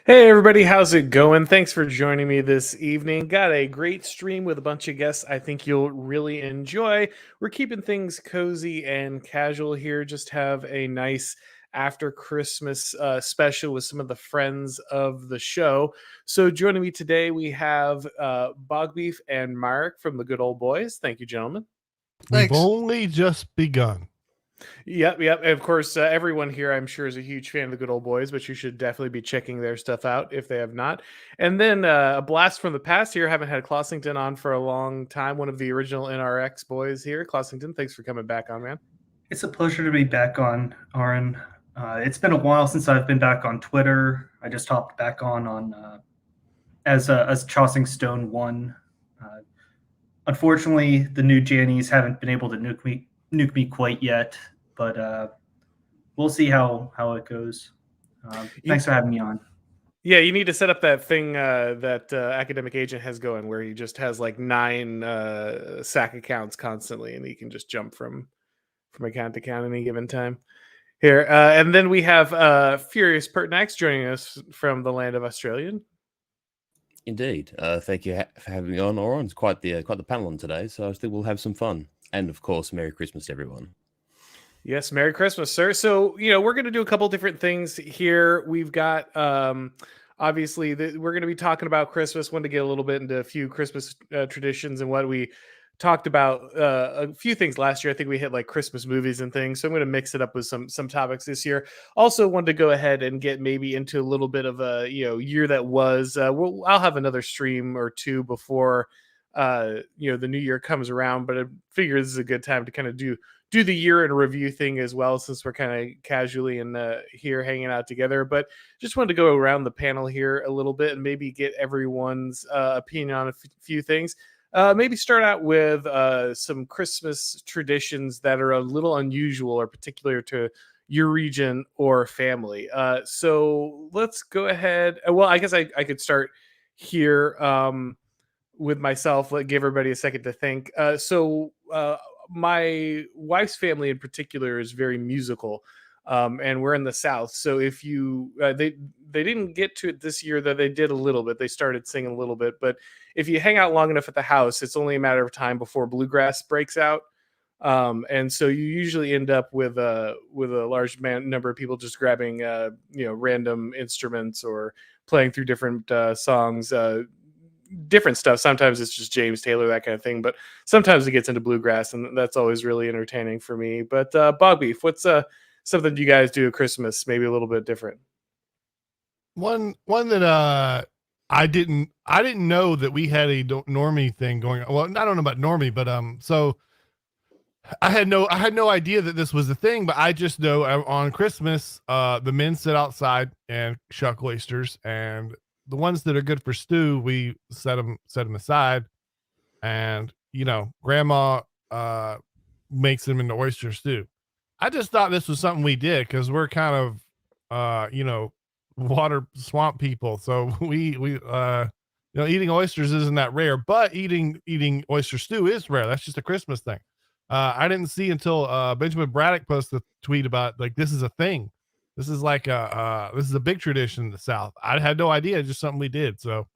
Hey everybody, how's it going? Thanks for joining me this evening. Got a great stream with a bunch of guests I think you'll really enjoy. We're keeping things cozy and casual here, just have a nice after Christmas special with some of the friends of the show. So joining me today, we have Bog Beef and Mark from the Good Old Boys. Thank you, gentlemen. We've Thanks. only just begun. Yep. And of course, everyone here, I'm sure, is a huge fan of the Good Old Boys, but you should definitely be checking their stuff out if they have not. And then a blast from the past here. Haven't had Clossington on for a long time. One of the original NRX boys here. Clossington, thanks for coming back on, man. It's a pleasure to be back on, Auron. It's been a while since I've been back on Twitter. I just hopped back on as Chossing Stone 1. Unfortunately, the new Jannies haven't been able to nuke me quite yet, but we'll see how it goes. Thanks for having me on. Yeah, you need to set up that thing that academic agent has going, where he just has like 9 SAC accounts constantly, and he can just jump from account to account any given time. Here, and then we have Furious Pertinax joining us from the land of Australian. Indeed. Thank you for having me on, Auron. It's quite the panel on today, so I think we'll have some fun. And of course, Merry Christmas to everyone. Yes, Merry Christmas, sir. So, we're going to do a couple different things here. We've got, obviously, we're going to be talking about Christmas. Want to get a little bit into a few Christmas traditions and what we talked about a few things last year. I think we hit like Christmas movies and things. So I'm going to mix it up with some topics this year. Also, wanted to go ahead and get maybe into a little bit of a year that was. I'll have another stream or two before the new year comes around, but I figure this is a good time to kind of do the year in review thing as well, since we're kind of casually and here hanging out together. But just wanted to go around the panel here a little bit and maybe get everyone's opinion on a few things. Maybe start out with some Christmas traditions that are a little unusual or particular to your region or family. So let's go ahead. Well, I guess I could start here with myself. Give everybody a second to think. My wife's family in particular is very musical, and we're in the South. So if you they didn't get to it this year, though they did a little bit. They started singing a little bit, but if you hang out long enough at the house, it's only a matter of time before bluegrass breaks out. And so you usually end up with a large number of people just grabbing random instruments or playing through different songs. Different stuff. Sometimes it's just James Taylor, that kind of thing, but sometimes it gets into bluegrass, and that's always really entertaining for me. But Bog Beef, what's something you guys do at Christmas maybe a little bit different? One that I didn't know that we had a normie thing going on. Well, I don't know about normie, but so I had no idea that this was a thing, but I just know on Christmas the men sit outside and shuck oysters, and the ones that are good for stew, we set them aside, and grandma makes them into oyster stew. I just thought this was something we did because we're kind of water swamp people, so we eating oysters isn't that rare, but eating oyster stew is rare. That's just a Christmas thing. I didn't see until Benjamin Braddock posted a tweet about like this is a thing. This is like this is a big tradition in the South. I had no idea, just something we did. So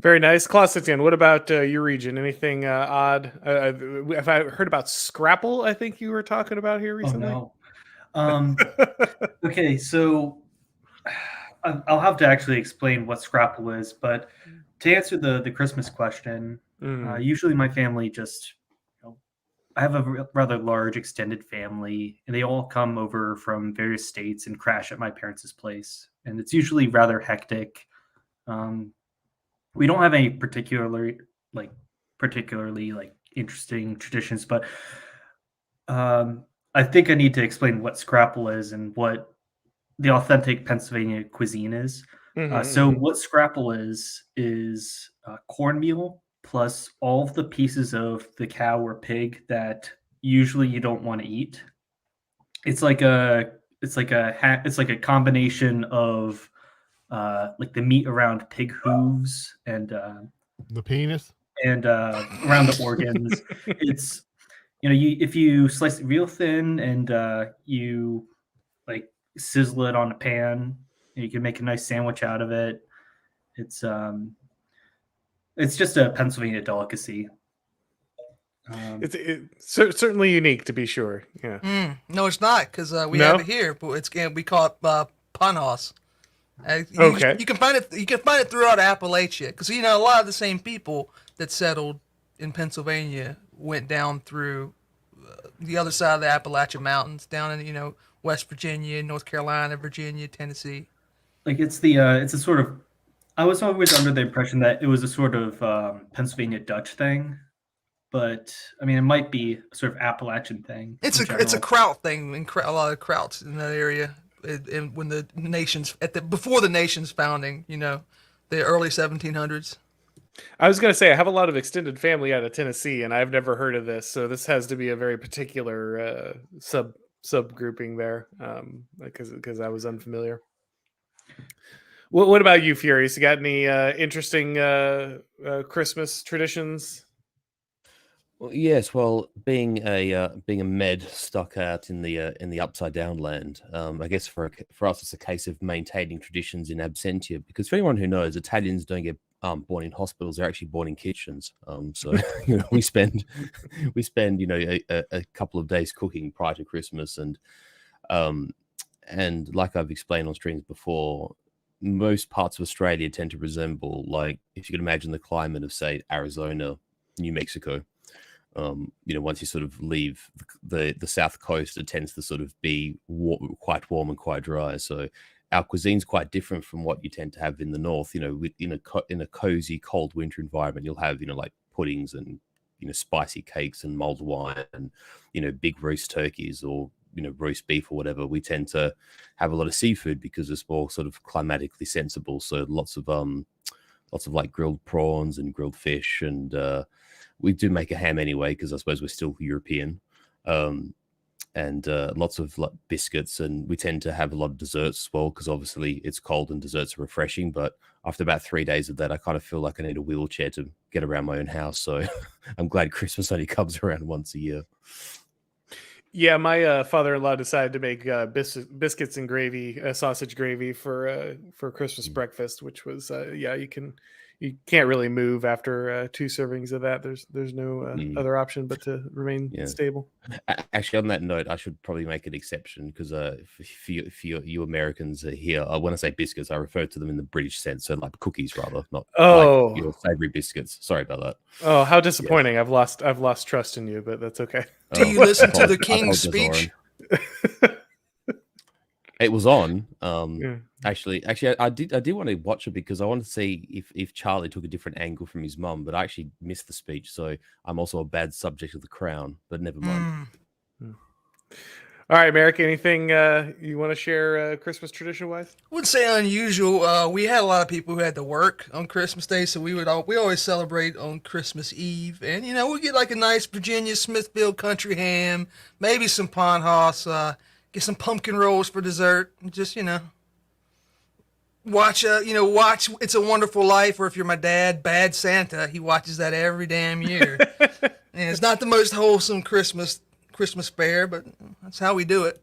very nice. Clossington, what about your region? Anything odd? If I heard about Scrapple, I think you were talking about here recently. Oh no. Okay, so I'll have to actually explain what Scrapple is, but to answer the Christmas question, usually my family just I have a rather large extended family, and they all come over from various states and crash at my parents' place. And it's usually rather hectic. We don't have any particularly interesting traditions, but I think I need to explain what Scrapple is and what the authentic Pennsylvania cuisine is. So what Scrapple is cornmeal plus all of the pieces of the cow or pig that usually you don't want to eat. It's like a combination of like the meat around pig hooves and the penis and around the organs. It's if you slice it real thin and you like sizzle it on a pan You can make a nice sandwich out of it. It's just a Pennsylvania delicacy. It's certainly unique, to be sure. Yeah. No, it's not, because we No? have it here, but it's we call it panhas. Okay. You can find it. You can find it throughout Appalachia, because a lot of the same people that settled in Pennsylvania went down through the other side of the Appalachian Mountains, down in West Virginia, North Carolina, Virginia, Tennessee. Like it's a sort of. I was always under the impression that it was a sort of Pennsylvania Dutch thing, but I mean it might be a sort of Appalachian thing. It's a kraut thing, and a lot of krauts in that area. When the nation's before the nation's founding, the early 1700s. I was going to say I have a lot of extended family out of Tennessee, and I've never heard of this, so this has to be a very particular subgrouping there, because I was unfamiliar. What about you, Furious? You got any interesting Christmas traditions? Well, yes. Well, being a med stuck out in the upside down land, I guess for us it's a case of maintaining traditions in absentia. Because for anyone who knows, Italians don't get born in hospitals; they're actually born in kitchens. So we spend a couple of days cooking prior to Christmas, and like I've explained on streams before, most parts of Australia tend to resemble, like, if you could imagine the climate of, say, Arizona, New Mexico. Once you sort of leave the south coast, it tends to sort of be quite warm and quite dry. So our cuisine's quite different from what you tend to have in the north. In a cozy, cold winter environment, you'll have like puddings and spicy cakes and mulled wine and big roast turkeys or roast beef or whatever. We tend to have a lot of seafood because it's more sort of climatically sensible. So lots of like grilled prawns and grilled fish, and we do make a ham anyway because I suppose we're still European, and lots of biscuits, and we tend to have a lot of desserts as well because obviously it's cold and desserts are refreshing. But after about 3 days of that, I kind of feel like I need a wheelchair to get around my own house. So I'm glad Christmas only comes around once a year. Yeah, my father-in-law decided to make biscuits and gravy, sausage gravy for Christmas breakfast, which was you can't really move after 2 servings of that. There's no other option but to remain stable. Actually, on that note, I should probably make an exception because for you Americans here, when I say biscuits, I refer to them in the British sense, so like cookies rather, not like your savory biscuits. Sorry about that. Oh, how disappointing! Yeah. I've lost trust in you, but that's okay. Do you listen to the King's speech? It was on. Actually, I did want to watch it because I wanted to see if Charlie took a different angle from his mum, but I actually missed the speech, so I'm also a bad subject of the crown. But never mind. All right, Merrick, anything you want to share Christmas tradition wise? I wouldn't say unusual. We had a lot of people who had to work on Christmas Day, so we always celebrate on Christmas Eve, and we get like a nice Virginia Smithfield country ham, maybe some panhas, get some pumpkin rolls for dessert, and just watch It's a Wonderful Life, or if you're my dad, Bad Santa, he watches that every damn year. And it's not the most wholesome Christmas fare, but that's how we do it.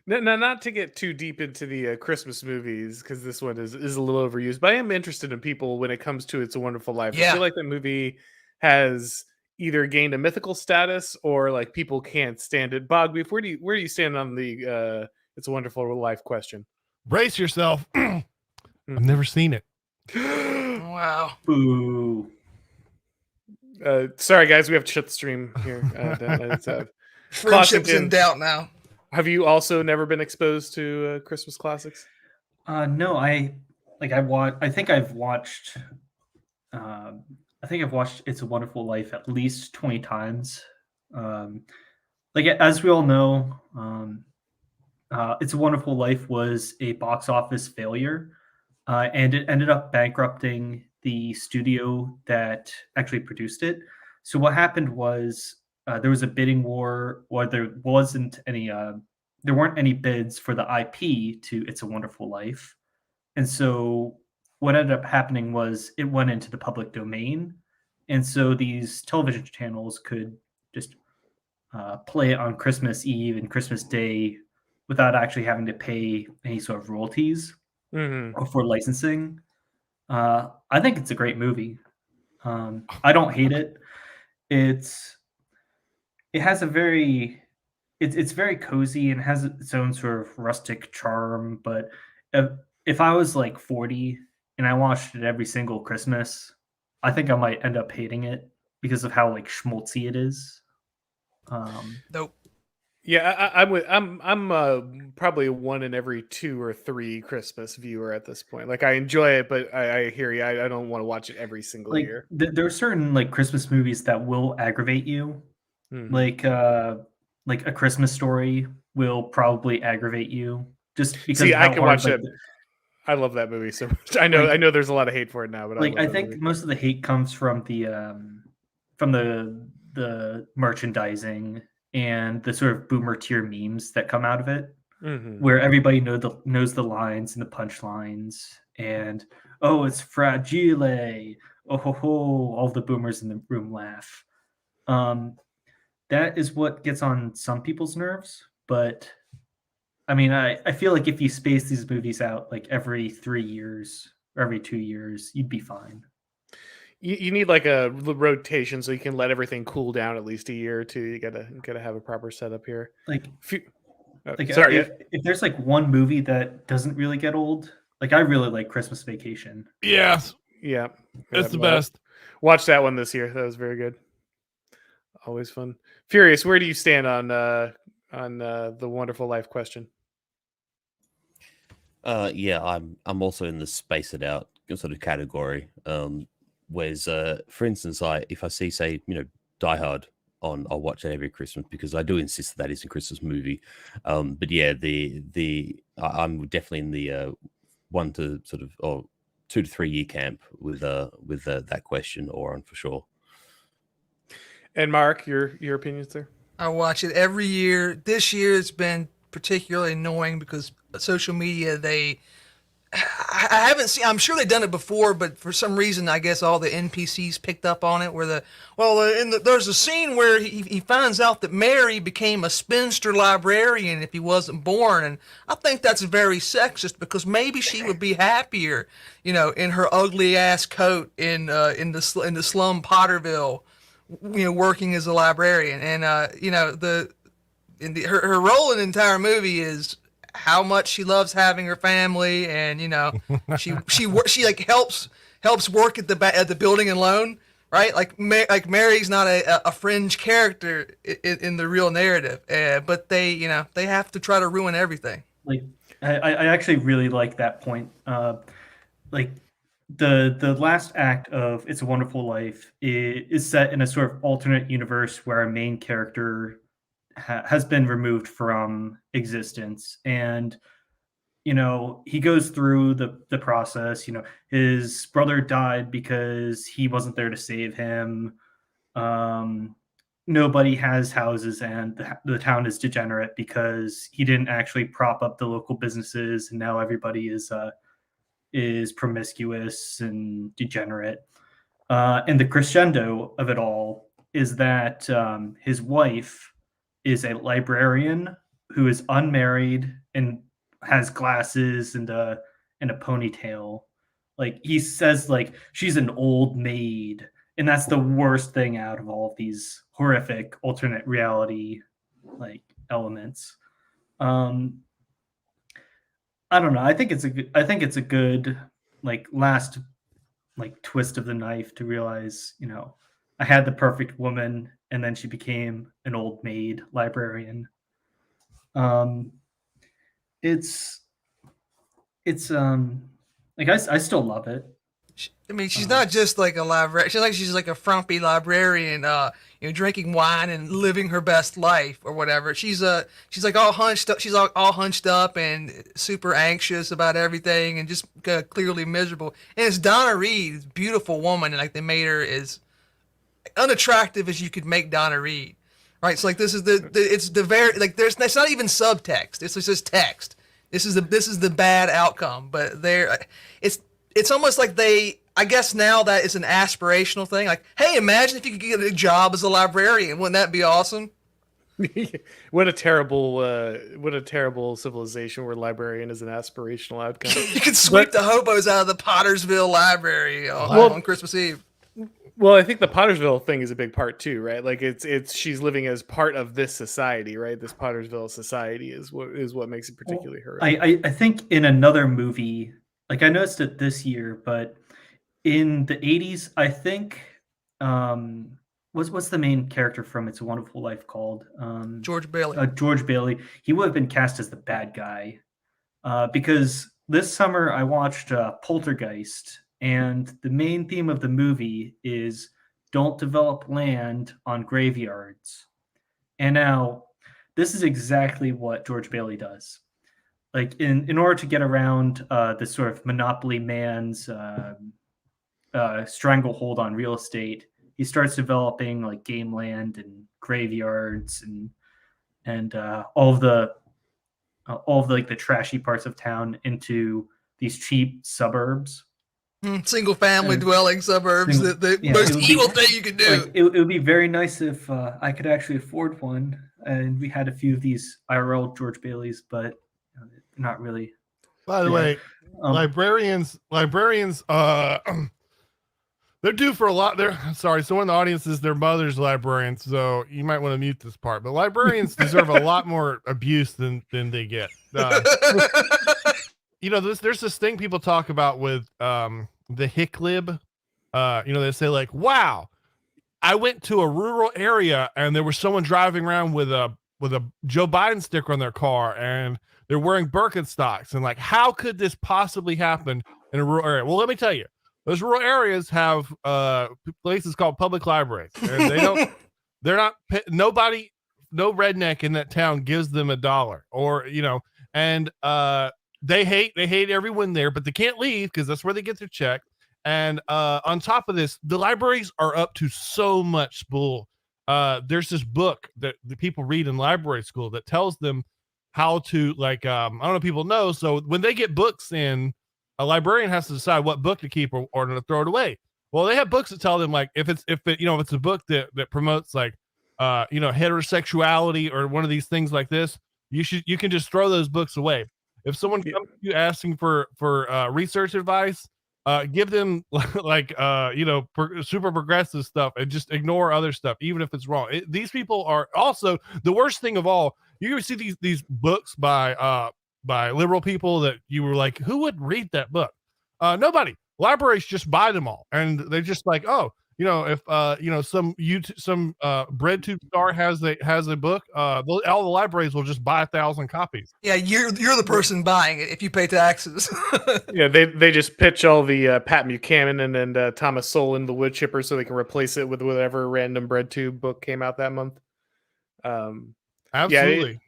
No, not to get too deep into the Christmas movies, because this one is a little overused, but I am interested in people when it comes to It's a Wonderful Life. Yeah. I feel like that movie has either gained a mythical status or like people can't stand it. Bogbeef, where do you stand on the It's a Wonderful Life question? Brace yourself. I've never seen it. Wow. Boo. Sorry, guys, we have to shut the stream here. Friendship's in doubt now. Have you also never been exposed to Christmas classics? No, I think I've watched It's a Wonderful Life at least 20 times. As we all know, It's a Wonderful Life was a box office failure, and it ended up bankrupting the studio that actually produced it. So what happened was there was a bidding war, or there weren't any bids for the IP to It's a Wonderful Life. And so what ended up happening was it went into the public domain. And so these television channels could just play it on Christmas Eve and Christmas Day without actually having to pay any sort of royalties Mm-hmm. or for licensing. I think it's a great movie. I don't hate it. It has a very it's very cozy and has its own sort of rustic charm. But if I was like 40 and I watched it every single Christmas, I think I might end up hating it because of how like schmaltzy it is. Nope. Yeah, I'm probably a 1 in every 2 or 3 Christmas viewer at this point. Like I enjoy it, but I hear you. I don't want to watch it every single Like year. there are certain like Christmas movies that will aggravate you. Mhm. Like A Christmas Story will probably aggravate you just because See, of I how can hard, watch like, that. I love that movie so much. I know there's a lot of hate for it now, but I like love I that think movie. most of the hate comes from the merchandising and the sort of boomer tier memes that come out of it, Mhm. where everybody knows the lines and the punchlines, and oh, it's fragile, oh ho ho, all the boomers in the room laugh. That is what gets on some people's nerves, but I mean, I feel like if you space these movies out like every 3 years or every 2 years, you'd be fine. You need like a rotation so you can let everything cool down at least a year or two. You gotta have a proper setup here. Like, Sorry. if there's like one movie that doesn't really get old, like I really like Christmas Vacation. Yes, Yeah, it's the best. Watch that one this year. That was very good. Always fun. Furious, where do you stand on the Wonderful Life question? Yeah, I'm also in the space it out sort of category. Whereas, for instance, if I see, say, Die Hard on, I'll watch it every Christmas because I do insist that is a Christmas movie. But yeah, I'm definitely in the 1 to sort of or 2 to 3 year camp with that question, Auron, for sure. And Mark, your opinions there? I watch it every year. This year it's been particularly annoying because social media, I haven't seen, I'm sure they've done it before, but for some reason, I guess all the NPCs picked up on it where there's a scene where he finds out that Mary became a spinster librarian if he wasn't born. And I think that's very sexist because maybe she would be happier, in her ugly ass coat in the slum Potterville, working as a librarian. And, her role in the entire movie is how much she loves having her family, and she like helps work at the building and loan, right? Like Mary's not a fringe character in the real narrative, but they have to try to ruin everything. Like I actually really like that point. Like the last act of It's a Wonderful Life is set in a sort of alternate universe where our main character has been removed from existence, and he goes through the process. His brother died because he wasn't there to save him. Nobody has houses, and the town is degenerate because he didn't actually prop up the local businesses, and now everybody is promiscuous and degenerate. And the crescendo of it all is that his wife is a librarian who is unmarried and has glasses and a ponytail. Like he says, like she's an old maid, and that's the worst thing out of all of these horrific alternate reality like elements. I don't know. I think it's a good like last like twist of the knife to realize, I had the perfect woman and then she became an old maid librarian. It's like I still love it. I mean, she's not just like a librarian. She's like a frumpy librarian, drinking wine and living her best life or whatever. She's like all hunched up. She's all hunched up and super anxious about everything and just clearly miserable. And it's Donna Reed, this beautiful woman, and like they made her as unattractive as you could make Donna Reed, right? So like this is it's the very like it's not even subtext. It's just text. This is the bad outcome, but it's almost like I guess now that it's an aspirational thing. Like, hey, imagine if you could get a job as a librarian. Wouldn't that be awesome? What a terrible civilization where librarian is an aspirational outcome. You can sweep the hobos out of the Pottersville Library on Christmas Eve. Well, I think the Pottersville thing is a big part too, right? Like it's she's living as part of this society, right? This Pottersville society is what makes it particularly heroic. I think in another movie, like I noticed it this year, but in the 80s, I think what's the main character from It's a Wonderful Life called? George Bailey. George Bailey. He would have been cast as the bad guy because this summer I watched Poltergeist, and the main theme of the movie is don't develop land on graveyards. And now this is exactly what George Bailey does. Like in order to get around this sort of monopoly man's stranglehold on real estate, he starts developing like game land and graveyards and all of the like the trashy parts of town into these cheap suburbs. Single family dwelling suburbs, the most evil thing you can do. Like, it would be very nice if I could actually afford one. And we had a few of these IRL George Baileys, but not really. By the way, librarians, they're due for a lot. Sorry, someone in the audience is their mother's librarian, so you might want to mute this part. But librarians deserve a lot more abuse than they get. There's this thing people talk about with the hick lib. They say like, "Wow, I went to a rural area and there was someone driving around with a Joe Biden sticker on their car and they're wearing Birkenstocks, and like, how could this possibly happen in a rural area?" Well, let me tell you, those rural areas have places called public libraries, and no redneck in that town gives them $1, or and they hate everyone there, but they can't leave because that's where they get their check. And on top of this, the libraries are up to so much spool. There's this book that the people read in library school that tells them how to, like, I don't know if people know. So when they get books in, a librarian has to decide what book to keep or to throw it away. Well, they have books that tell them, like, if it's a book that promotes like heterosexuality or one of these things like this, you can just throw those books away. If someone comes to you asking for research advice, give them super progressive stuff and just ignore other stuff, even if it's wrong. These people are also the worst thing of all. You see these books by liberal people that you were like, who would read that book? Nobody. Libraries just buy them all, and they're just like, oh, if some BreadTube star has a book, all the libraries will just buy 1,000 copies. Yeah, you're the person buying it if you pay taxes. Yeah, they just pitch all the Pat Buchanan and Thomas Sowell in the wood chipper so they can replace it with whatever random BreadTube book came out that month. Absolutely.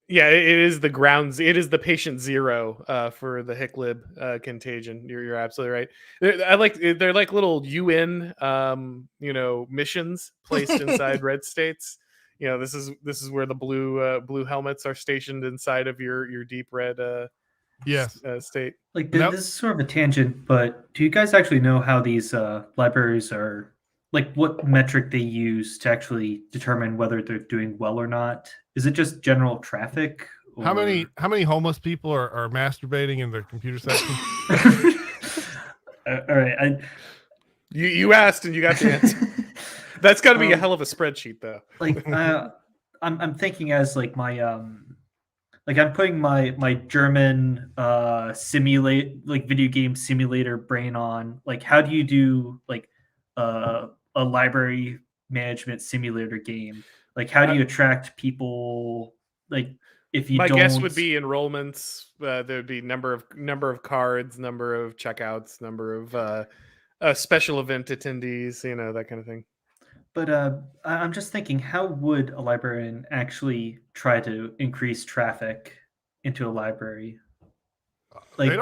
Yeah, it is the grounds. It is the patient zero for the hick lib contagion. You're absolutely right. They're like little UN missions placed inside red states. This is where the blue helmets are stationed inside of your deep red state. Like this is sort of a tangent, but do you guys actually know how these libraries are, like, what metric they use to actually determine whether they're doing well or not? Is it just general traffic? Or... How many homeless people are masturbating in the computer section? All right, you asked and you got the answer. That's got to be a hell of a spreadsheet, though. Like, I'm thinking as like my like I'm putting my German video game simulator brain on. Like, how do you do like a library management simulator game? Like, how do you attract people? Like, if you my don't... guess would be enrollments. There would be number of cards, number of checkouts, number of special event attendees, that kind of thing. But I'm just thinking, how would a librarian actually try to increase traffic into a library? Like, they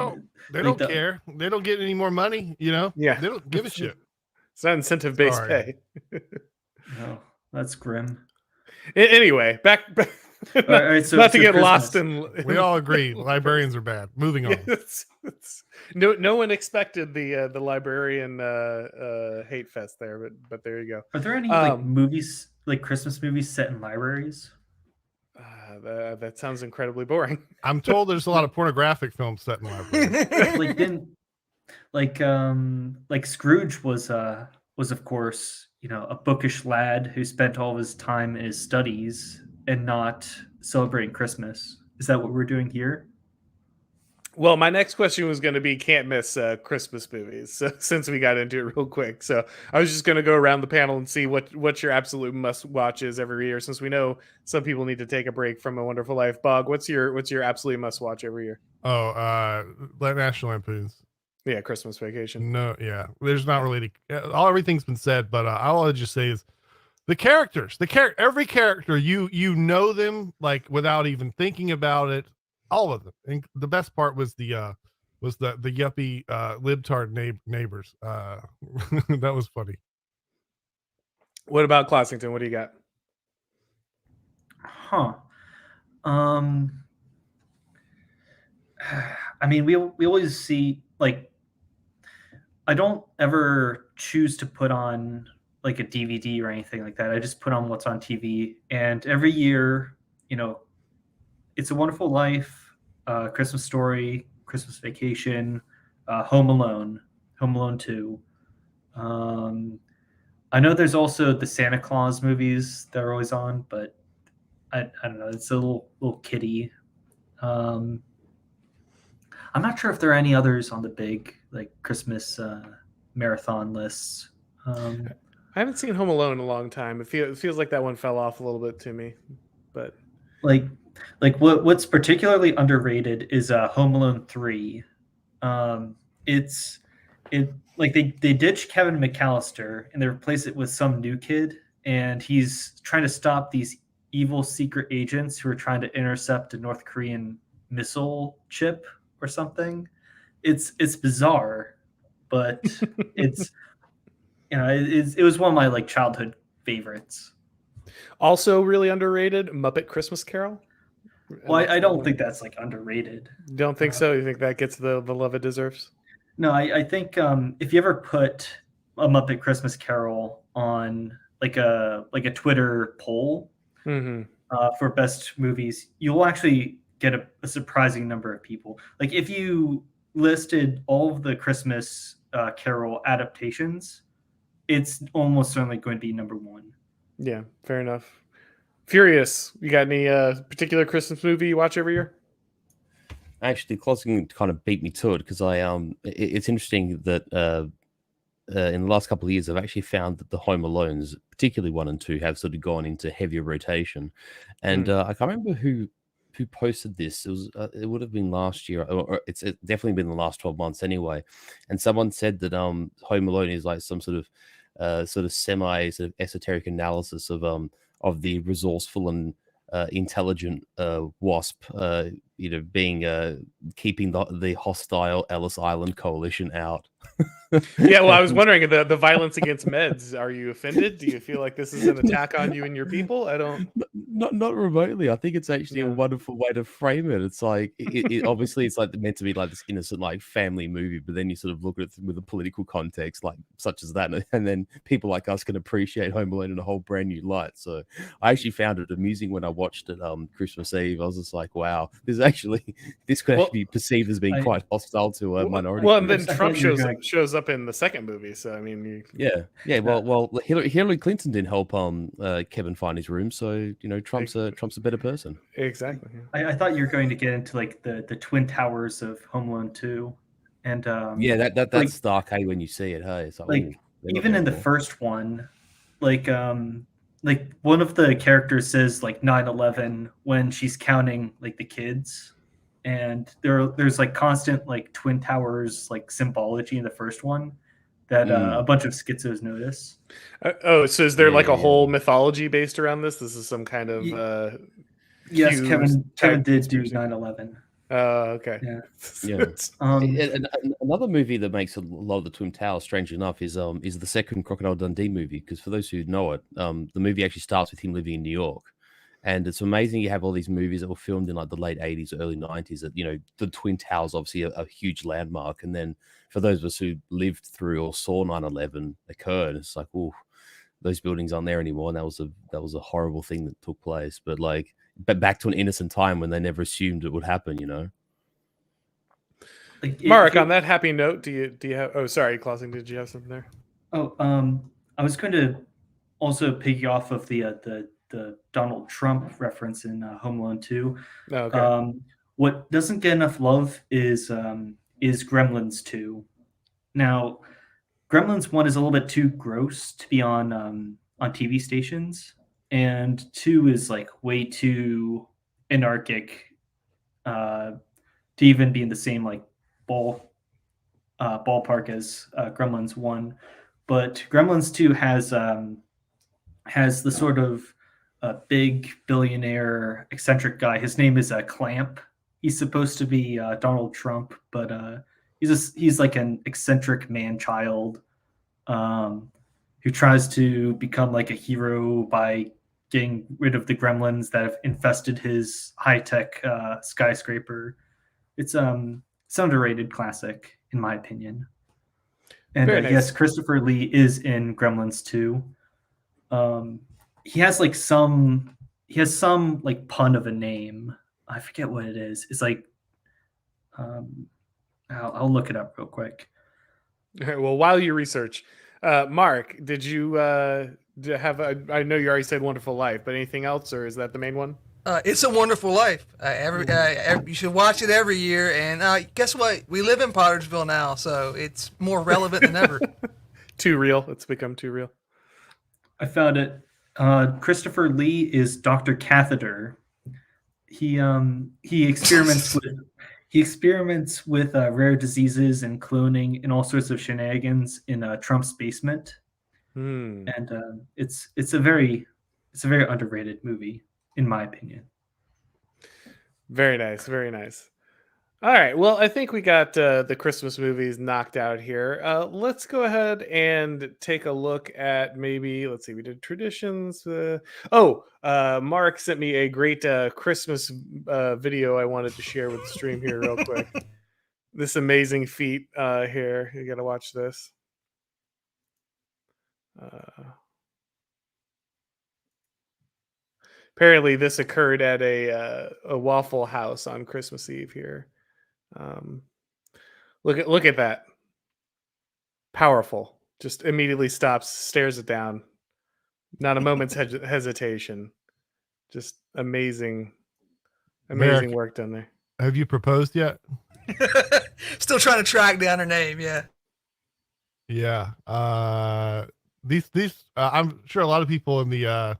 don't care. They don't get any more money. Yeah, they don't give a shit. It's not incentive-based pay. No, that's grim. Anyway, back. All right, so not to get Christmas. Lost in. We all agree librarians are bad. Moving on. No one expected the librarian hate fest there, but there you go. Are there any like movies, like Christmas movies set in libraries? That sounds incredibly boring. I'm told there's a lot of pornographic films set in libraries. Like didn't like Scrooge was of course, you know, a bookish lad who spent all of his time in his studies and not celebrating Christmas. Is that what we're doing here? Well, my next question was going to be can't miss Christmas movies. So, since we got into it real quick, so I was just going to go around the panel and see what your absolute must watch is every year. Since we know some people need to take a break from A Wonderful Life, Bog, what's your absolute must watch every year? Oh, National Lampoon's. Yeah, Christmas Vacation. No, yeah, there's not really everything's been said, but all I'll just say is the characters, every character you know them like without even thinking about it. All of them. And the best part was the yuppie libtard neighbors. That was funny. What about Clossington? What do you got? Huh. I mean, we always see, like, I don't ever choose to put on like a DVD or anything like that. I just put on what's on TV, and every year, you know, It's a Wonderful Life, Christmas Story, Christmas Vacation, Home Alone 2. I know there's also the Santa Claus movies that are always on, but I don't know. It's a little kiddie. I'm not sure if there are any others on the big like Christmas marathon lists. I haven't seen Home Alone in a long time. It feels like that one fell off a little bit to me, but like what's particularly underrated is Home Alone 3. Like they ditched Kevin McAllister and they replaced it with some new kid, and he's trying to stop these evil secret agents who are trying to intercept a North Korean missile chip or something. It's bizarre, but it's you know it was one of my like childhood favorites. Also really underrated, Muppet Christmas Carol. Well, I don't think that's like underrated. Don't think so? You think that gets the love it deserves? No, I think if you ever put a Muppet Christmas Carol on like a Twitter poll for best movies, you'll actually get a surprising number of people. Like if you listed all of the Christmas Carol adaptations, it's almost certainly going to be number one. Yeah, fair enough. Furious, you got any particular Christmas movie you watch every year? Actually, Clossington kind of beat me to it because it's interesting that in the last couple of years, I've actually found that the Home Alones, particularly 1 and 2, have sort of gone into heavier rotation. And I can't remember who posted this. It would have been last year, or it's definitely been the last 12 months anyway. And someone said that Home Alone is like some sort of semi sort of esoteric analysis of the resourceful and intelligent wasp, being keeping the hostile Ellis Island coalition out. Yeah, well, I was wondering the violence against meds. Are you offended? Do you feel like this is an attack on you and your people? I don't. Not remotely. I think it's actually a wonderful way to frame it. It's like it obviously it's like meant to be like this innocent like family movie, but then you sort of look at it with a political context like such as that, and then people like us can appreciate Home Alone in a whole brand new light. So I actually found it amusing when I watched it Christmas Eve. I was just like, wow, this could actually be perceived as being quite hostile to a minority. Well, and then Trump shows up in the second movie, so I mean, well, Hillary Clinton didn't help Kevin find his room, so Trump's a better person. Exactly. I thought you were going to get into like the Twin Towers of Home Alone 2, and that's like, stark. Hey, when you see it, hey, it's like even in the first one, like one of the characters says like 9/11 when she's counting like the kids. And there's like constant like Twin Towers like symbology in the first one that a bunch of schizos notice. So is there like a whole mythology based around this? This is some kind of yes, Kevin did do 9/11. Okay. Yeah. And another movie that makes a lot of the Twin Towers, strangely enough, is the second Crocodile Dundee movie. Because for those who know it, the movie actually starts with him living in New York. And it's amazing you have all these movies that were filmed in like the late 80s, early 90s that, the Twin Towers, obviously a huge landmark. And then for those of us who lived through or saw 9/11 occur, it's like, oh, those buildings aren't there anymore. And that was a horrible thing that took place. But like, but back to an innocent time when they never assumed it would happen, you know. Like, Mark, on that happy note, do you have? Oh, sorry, Clossington, did you have something there? Oh, I was going to also piggy off of the Donald Trump reference in Home Alone 2. Oh, okay. What doesn't get enough love is Gremlins 2. Now, Gremlins 1 is a little bit too gross to be on TV stations, and 2 is like way too anarchic to even be in the same like ballpark as Gremlins 1. But Gremlins 2 has the sort of big billionaire eccentric guy. His name is Clamp. He's supposed to be Donald Trump, but he's like an eccentric man-child who tries to become like a hero by getting rid of the gremlins that have infested his high-tech skyscraper. It's an underrated classic, in my opinion. And Very nice. yes, Christopher Lee is in Gremlins 2. He has some like pun of a name. I forget what it is. It's like I'll look it up real quick. All right, well, while you research, Mark, did you have? I know you already said "Wonderful Life," but anything else, or is that the main one? It's a Wonderful Life. You should watch it every year. And guess what? We live in Pottersville now, so it's more relevant than ever. Too real. It's become too real. I found it. Christopher Lee is Dr. Catheter. He experiments with rare diseases and cloning and all sorts of shenanigans in Trump's basement. And it's a very underrated movie, in my opinion. Very nice. Very nice. All right. Well, I think we got the Christmas movies knocked out here. Let's go ahead and take a look at maybe, let's see, we did traditions. Mark sent me a great Christmas video I wanted to share with the stream here real quick. This amazing feat here. You got to watch this. Apparently, this occurred at a Waffle House on Christmas Eve here. Look at that. Powerful. Just immediately stops, stares it down. Not a moment's hesitation. Just amazing Merrick, work done there. Have you proposed yet? Still trying to track down her name. Yeah. Yeah. These I'm sure a lot of people in the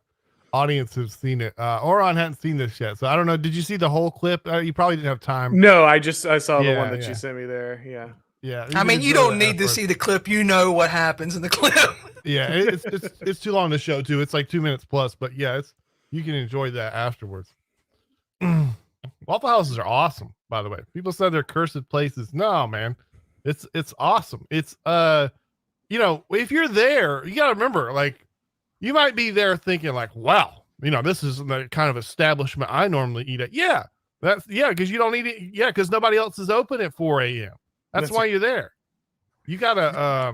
audience have seen it. Auron hadn't seen this yet, so I don't know. Did you see the whole clip? You probably didn't have time. No, I saw the one that you sent me there. Yeah. I mean, you don't need to see the clip. You know what happens in the clip. Yeah, it's too long to show too. It's like 2 minutes plus, but yeah, you can enjoy that afterwards. Waffle houses are awesome, by the way. People said they're cursed places. No, man, it's awesome. It's if you're there, you got to remember, like, you might be there thinking like, wow, this is the kind of establishment I normally eat at. Yeah, because you don't eat it. Yeah, because nobody else is open at 4 a.m. That's why you're there. You gotta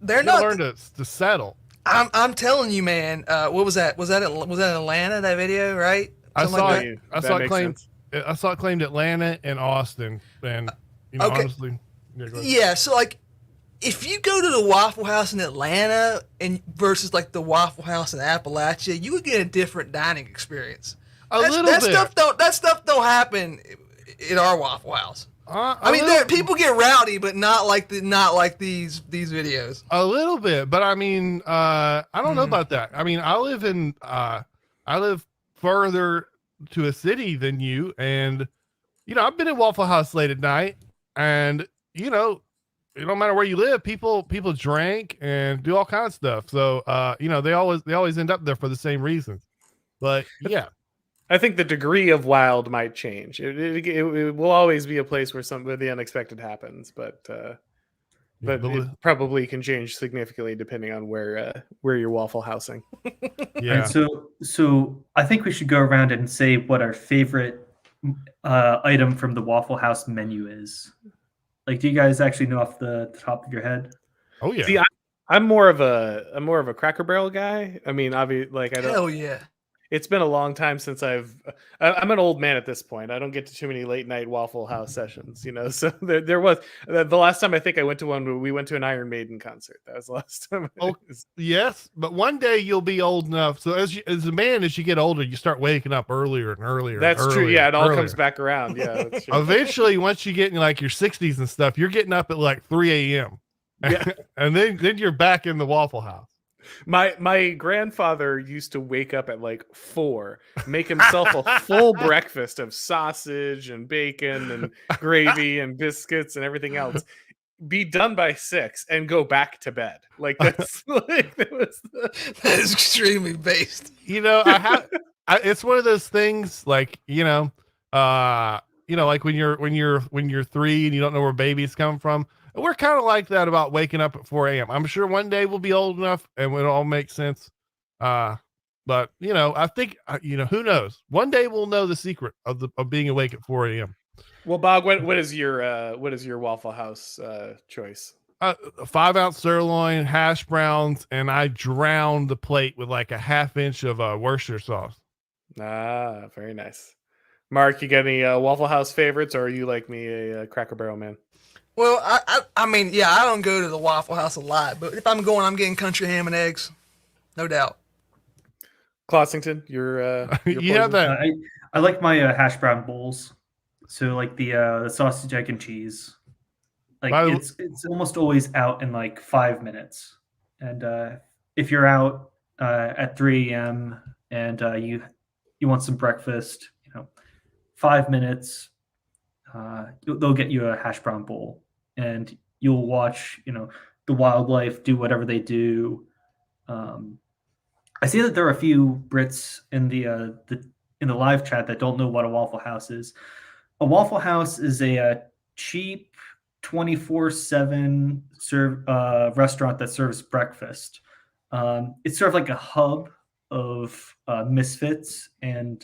learn to settle. I'm telling you, man. What was that? Was that Atlanta? That video, right? I saw it claimed Atlanta and Austin, and okay. Honestly, yeah. So like, if you go to the Waffle House in Atlanta and versus like the Waffle House in Appalachia, you would get a different dining experience. That stuff don't happen in our Waffle House. I mean, people get rowdy, but not like these videos. A little bit, but I mean, I don't know about that. I mean, I live further to a city than you, and I've been at Waffle House late at night, and it don't matter where you live, people drink and do all kinds of stuff. So they always end up there for the same reasons. But yeah. I think the degree of wild might change. It will always be a place where the unexpected happens, but it probably can change significantly depending on where you're Waffle Housing. Yeah. Right, so I think we should go around and say what our favorite item from the Waffle House menu is. Like, do you guys actually know off the top of your head? Oh yeah. See, I'm more of a Cracker Barrel guy. I mean, obviously, like I don't. Hell yeah. it's been a long time since I'm an old man at this point. I don't get to too many late night Waffle House sessions, so there was the last time I think I went to one, we went to an Iron Maiden concert. That was the last time. Oh, yes, but one day you'll be old enough. So as a man, as you get older, you start waking up earlier and earlier. That's and true. earlier, Yeah, it all earlier. comes back around. Yeah. That's true. Eventually, once you get in like your 60s and stuff, you're getting up at like 3 a.m. Yeah. And then you're back in the Waffle House. My grandfather used to wake up at like 4, make himself a full breakfast of sausage and bacon and gravy and biscuits and everything else, be done by 6 and go back to bed. Like that's That is extremely based. It's one of those things like, like when you're 3 and you don't know where babies come from. We're kind of like that about waking up at 4 a.m. I'm sure one day we'll be old enough and it'll all make sense. But I think, who knows? One day we'll know the secret of being awake at 4 a.m. Well, Bob, what is your Waffle House choice? A 5-ounce sirloin, hash browns, and I drown the plate with like a half inch of Worcestershire sauce. Ah, very nice. Mark, you got any Waffle House favorites, or are you like me, a Cracker Barrel man? Well, I mean, yeah, I don't go to the Waffle House a lot, but if I'm going, I'm getting country ham and eggs, no doubt. Clossington, your You have that. I like my hash brown bowls. So like the sausage, egg, and cheese. Like it's almost always out in like 5 minutes. And if you're out at 3 a.m. and you want some breakfast, 5 minutes, they'll get you a hash brown bowl, and you'll watch the wildlife do whatever they do. I see that there are a few Brits in the live chat that don't know what a Waffle House is. A Waffle House is a cheap 24/7 restaurant that serves breakfast. It's sort of like a hub of misfits and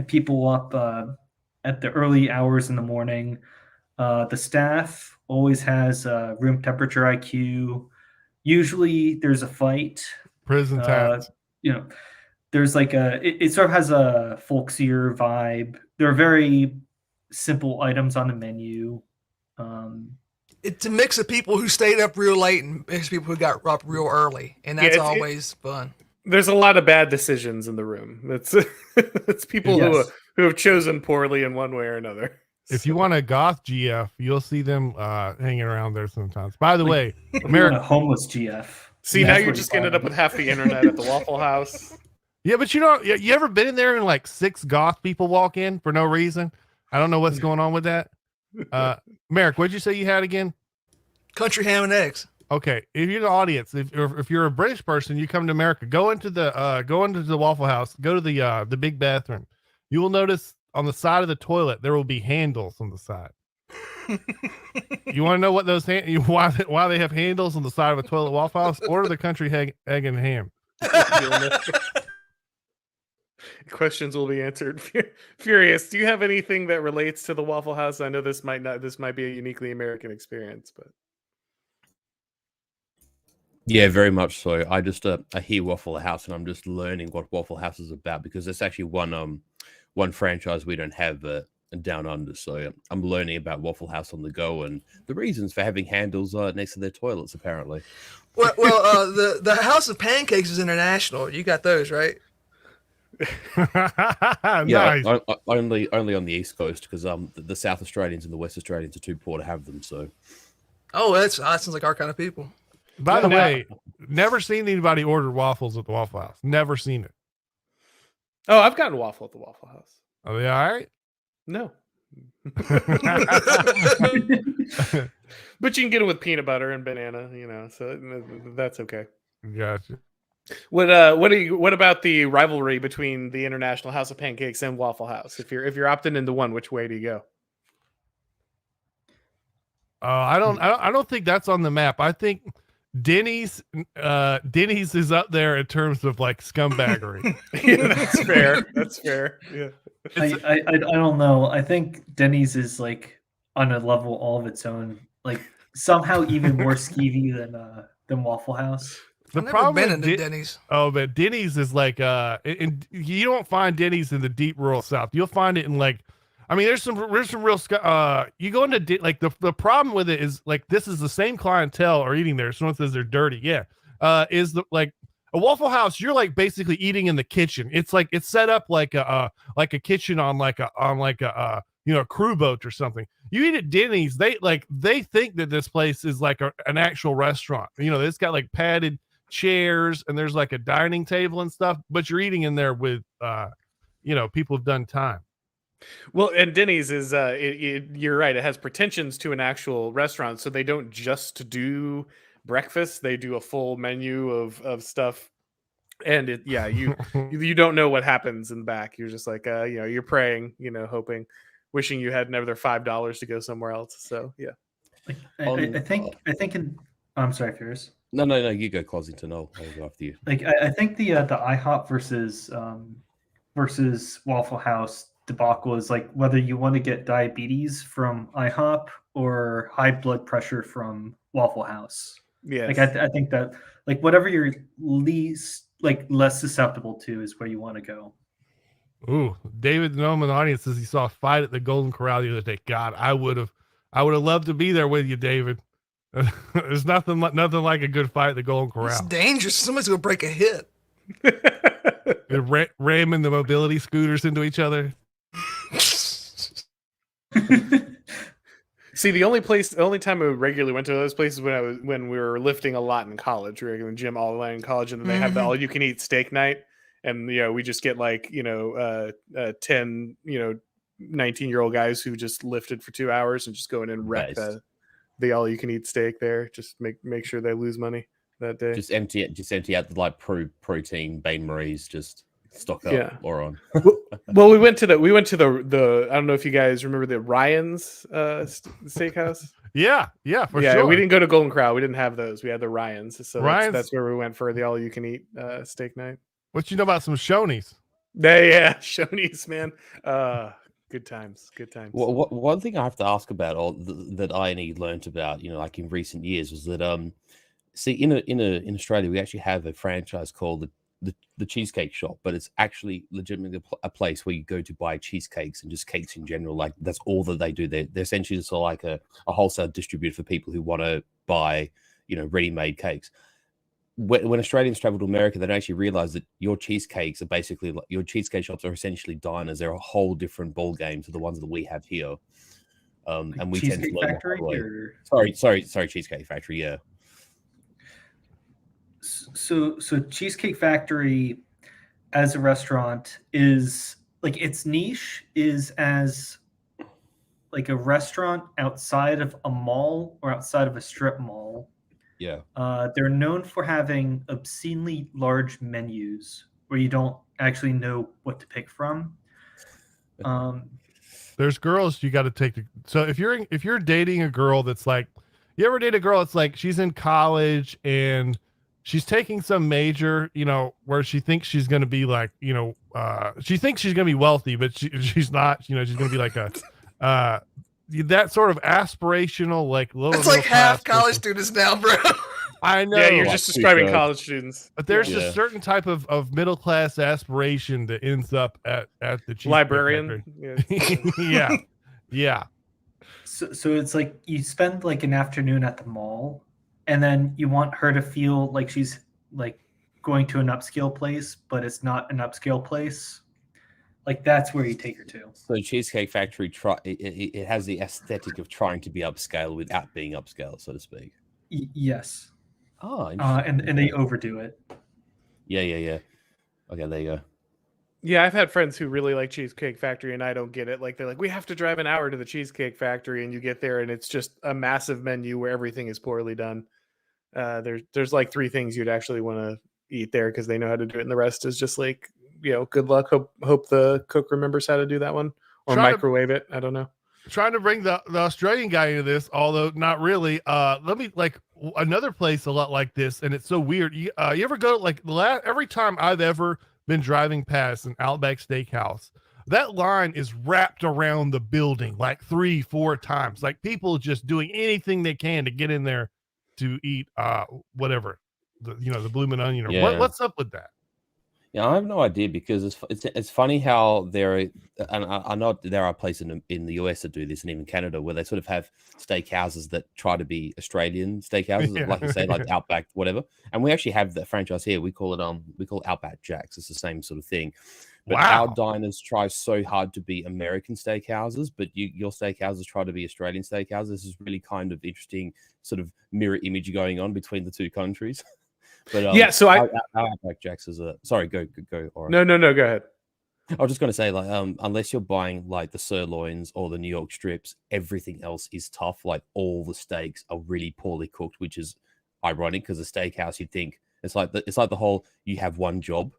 people up at the early hours in the morning. The staff always has room temperature IQ. Usually there's a fight. Prison tax. There's like it sort of has a folksier vibe. There are very simple items on the menu. It's a mix of people who stayed up real late and mix of people who got up real early, and that's always fun. There's a lot of bad decisions in the room. It's people who have chosen poorly in one way or another. If you want a goth GF, you'll see them hanging around there sometimes. By the way, America, homeless GF. See, now you're just ended up with half the internet at the Waffle House. Yeah, but you ever been in there and like 6 goth people walk in for no reason? I don't know what's going on with that. Merrick, what'd you say you had again? Country ham and eggs. Okay, if you're the audience, if you're a British person, you come to America, go into the Waffle House, go to the big bathroom. You will notice on the side of the toilet there will be handles on the side. You want to know what those why they have handles on the side of a toilet Waffle House? Order the country egg and ham. Questions will be answered. Furious, do you have anything that relates to the Waffle House? I know this might be a uniquely American experience, but yeah, very much so. I just I hear Waffle House and I'm just learning what Waffle House is about, because it's actually one franchise we don't have down under. So I'm learning about Waffle House on the go and the reasons for having handles next to their toilets, apparently. Well, the House of Pancakes is international. You got those, right? Yeah, Nice. only on the East Coast, because the South Australians and the West Australians are too poor to have them. So, that sounds like our kind of people. By the way, never seen anybody order waffles at the Waffle House. Never seen it. oh, I've gotten waffle at the Waffle House. Are they all right? No. But you can get it with peanut butter and banana, so that's okay. Gotcha. What about the rivalry between the International House of Pancakes and Waffle House? If you're opting into one, which way do you go? I don't think that's on the map. I think Denny's is up there in terms of like scumbaggery. Yeah, that's fair. That's fair. Yeah. I don't know. I think Denny's is like on a level all of its own, like somehow even more skeevy than Waffle House. The I've never problem been with into Denny's. Oh, but Denny's is like you don't find Denny's in the deep rural South. You'll find it in like, I mean, there's some real you go into like the problem with it is like this is the same clientele are eating there. Someone says they're dirty. Yeah. Is the like a Waffle House, you're like basically eating in the kitchen. It's like it's set up like a kitchen on like a crew boat or something. You eat at Denny's, they think that this place is like an actual restaurant. It's got like padded chairs and there's like a dining table and stuff, but you're eating in there with people have done time. Well, and Denny's is you're right, it has pretensions to an actual restaurant, so they don't just do breakfast, they do a full menu of stuff. And you don't know what happens in the back. You're just like you're praying, hoping, wishing you had another $5 to go somewhere else. So yeah. Like, I think I'm sorry, Furious. No, you go, Clossington. I'll go after you. Like I think the IHOP versus Waffle House debacle is like whether you want to get diabetes from IHOP or high blood pressure from Waffle House. Yeah. Like I think that like whatever you're less susceptible to is where you want to go. Ooh, David the Noman audience says he saw a fight at the Golden Corral the other day. God, I would have loved to be there with you, David. There's nothing like a good fight at the Golden Corral. It's dangerous. Somebody's gonna break a hip. Ramming the mobility scooters into each other. See, the only time I regularly went to those places when we were lifting a lot in college. We were in the gym all the way in college, and then they have the all-you-can-eat steak night, and we just get 10 19-year-old guys who just lifted for 2 hours and just go in and wreck the all-you-can-eat steak there. Just make sure they lose money that day. Just empty out the protein Bain Marie's, just stock up Auron. Well, we went to the I don't know if you guys remember the Ryan's steakhouse. Yeah, for sure. We didn't go to Golden Corral. We didn't have those. We had the Ryan's. So that's where we went for the all-you-can-eat steak night. What you know about some Shoney's? Yeah, Shoney's, man. Good times. Well, one thing I have to ask about, or that I learned about, like in recent years, was that see, in Australia, we actually have a franchise called the Cheesecake Shop, but it's actually legitimately a place where you go to buy cheesecakes and just cakes in general. Like that's all that they do. They're essentially just like a wholesale distributor for people who want to buy, ready-made cakes. When Australians travel to America, they don't actually realize that your cheesecakes are basically your cheesecake shops are essentially diners. They're a whole different ball game to the ones that we have here. And we tend to learn Factory. Sorry, Cheesecake Factory. Yeah. So Cheesecake Factory as a restaurant is like its niche is as like a restaurant outside of a mall or outside of a strip mall. Yeah. They're known for having obscenely large menus where you don't actually know what to pick from. There's girls you got to take. So if you're dating a girl that's like, you ever date a girl that's like she's in college and she's taking some major, where she thinks she's going to be like, she thinks she's going to be wealthy, but she's not. She's going to be like that sort of aspirational, like lower. It's like half college students now, bro. I know. Yeah, you're just describing college students. But there's a certain type of middle class aspiration that ends up at the librarian. Yeah. So it's like you spend like an afternoon at the mall, and then you want her to feel like she's like going to an upscale place, but it's not an upscale place. Like that's where you take her to. So Cheesecake Factory, it has the aesthetic of trying to be upscale without being upscale, so to speak. Yes. Oh, and they overdo it. Yeah. Okay, there you go. Yeah, I've had friends who really like Cheesecake Factory, and I don't get it. Like they're like, we have to drive an hour to the Cheesecake Factory, and you get there, and it's just a massive menu where everything is poorly done. There's like 3 things you'd actually want to eat there because they know how to do it, and the rest is just like, good luck. Hope the cook remembers how to do that one or microwave it. I don't know. Trying to bring the Australian guy into this, although not really. Let me like another place a lot like this, and it's so weird. You ever go like every time I've ever been driving past an Outback Steakhouse, that line is wrapped around the building like 3-4 times. Like people just doing anything they can to get in there to eat whatever. the blooming onion. Or Yeah. what's up with that? Yeah, I have no idea because it's funny how and I know there are places in the US that do this, and even Canada, where they sort of have steakhouses that try to be Australian steakhouses, Yeah. like you say, like Outback, whatever. And we actually have that franchise here. We call it Outback Jack's. It's the same sort of thing. But our Wow. diners try so hard to be American steakhouses, but your steakhouses try to be Australian steakhouses. This is really kind of interesting sort of mirror image going on between the two countries. But Yeah, so our Outback Jacks is sorry, go, Auron. No, go ahead. I was just going to say, like, unless you're buying like the sirloins or the New York strips, everything else is tough. Like all the steaks are really poorly cooked, which is ironic because a steakhouse, you'd think it's like the whole you have one job,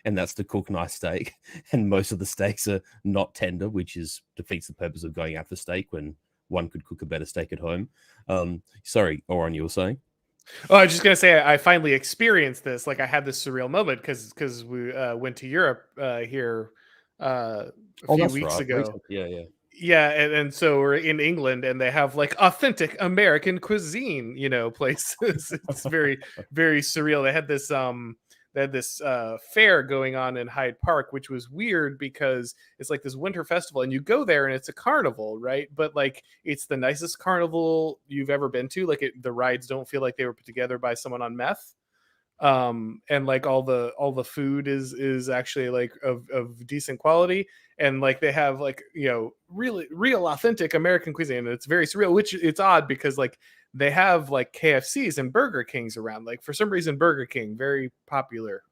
and that's to cook nice steak, and most of the steaks are not tender, which defeats the purpose of going out for steak when one could cook a better steak at home. Sorry, Auron, you were saying? Oh, I was just gonna say I finally experienced this. Like I had this surreal moment because we went to Europe here a few weeks ago. Yeah. Yeah, and so we're in England, and they have like authentic American cuisine, places. It's very, very surreal. They had this fair going on in Hyde Park, which was weird because it's like this winter festival, and you go there and it's a carnival, right? But like it's the nicest carnival you've ever been to. Like the rides don't feel like they were put together by someone on meth. And like all the food is actually like of decent quality, and like they have like really real authentic American cuisine, and it's very surreal, which it's odd because like they have like KFCs and Burger Kings around. Like for some reason Burger King very popular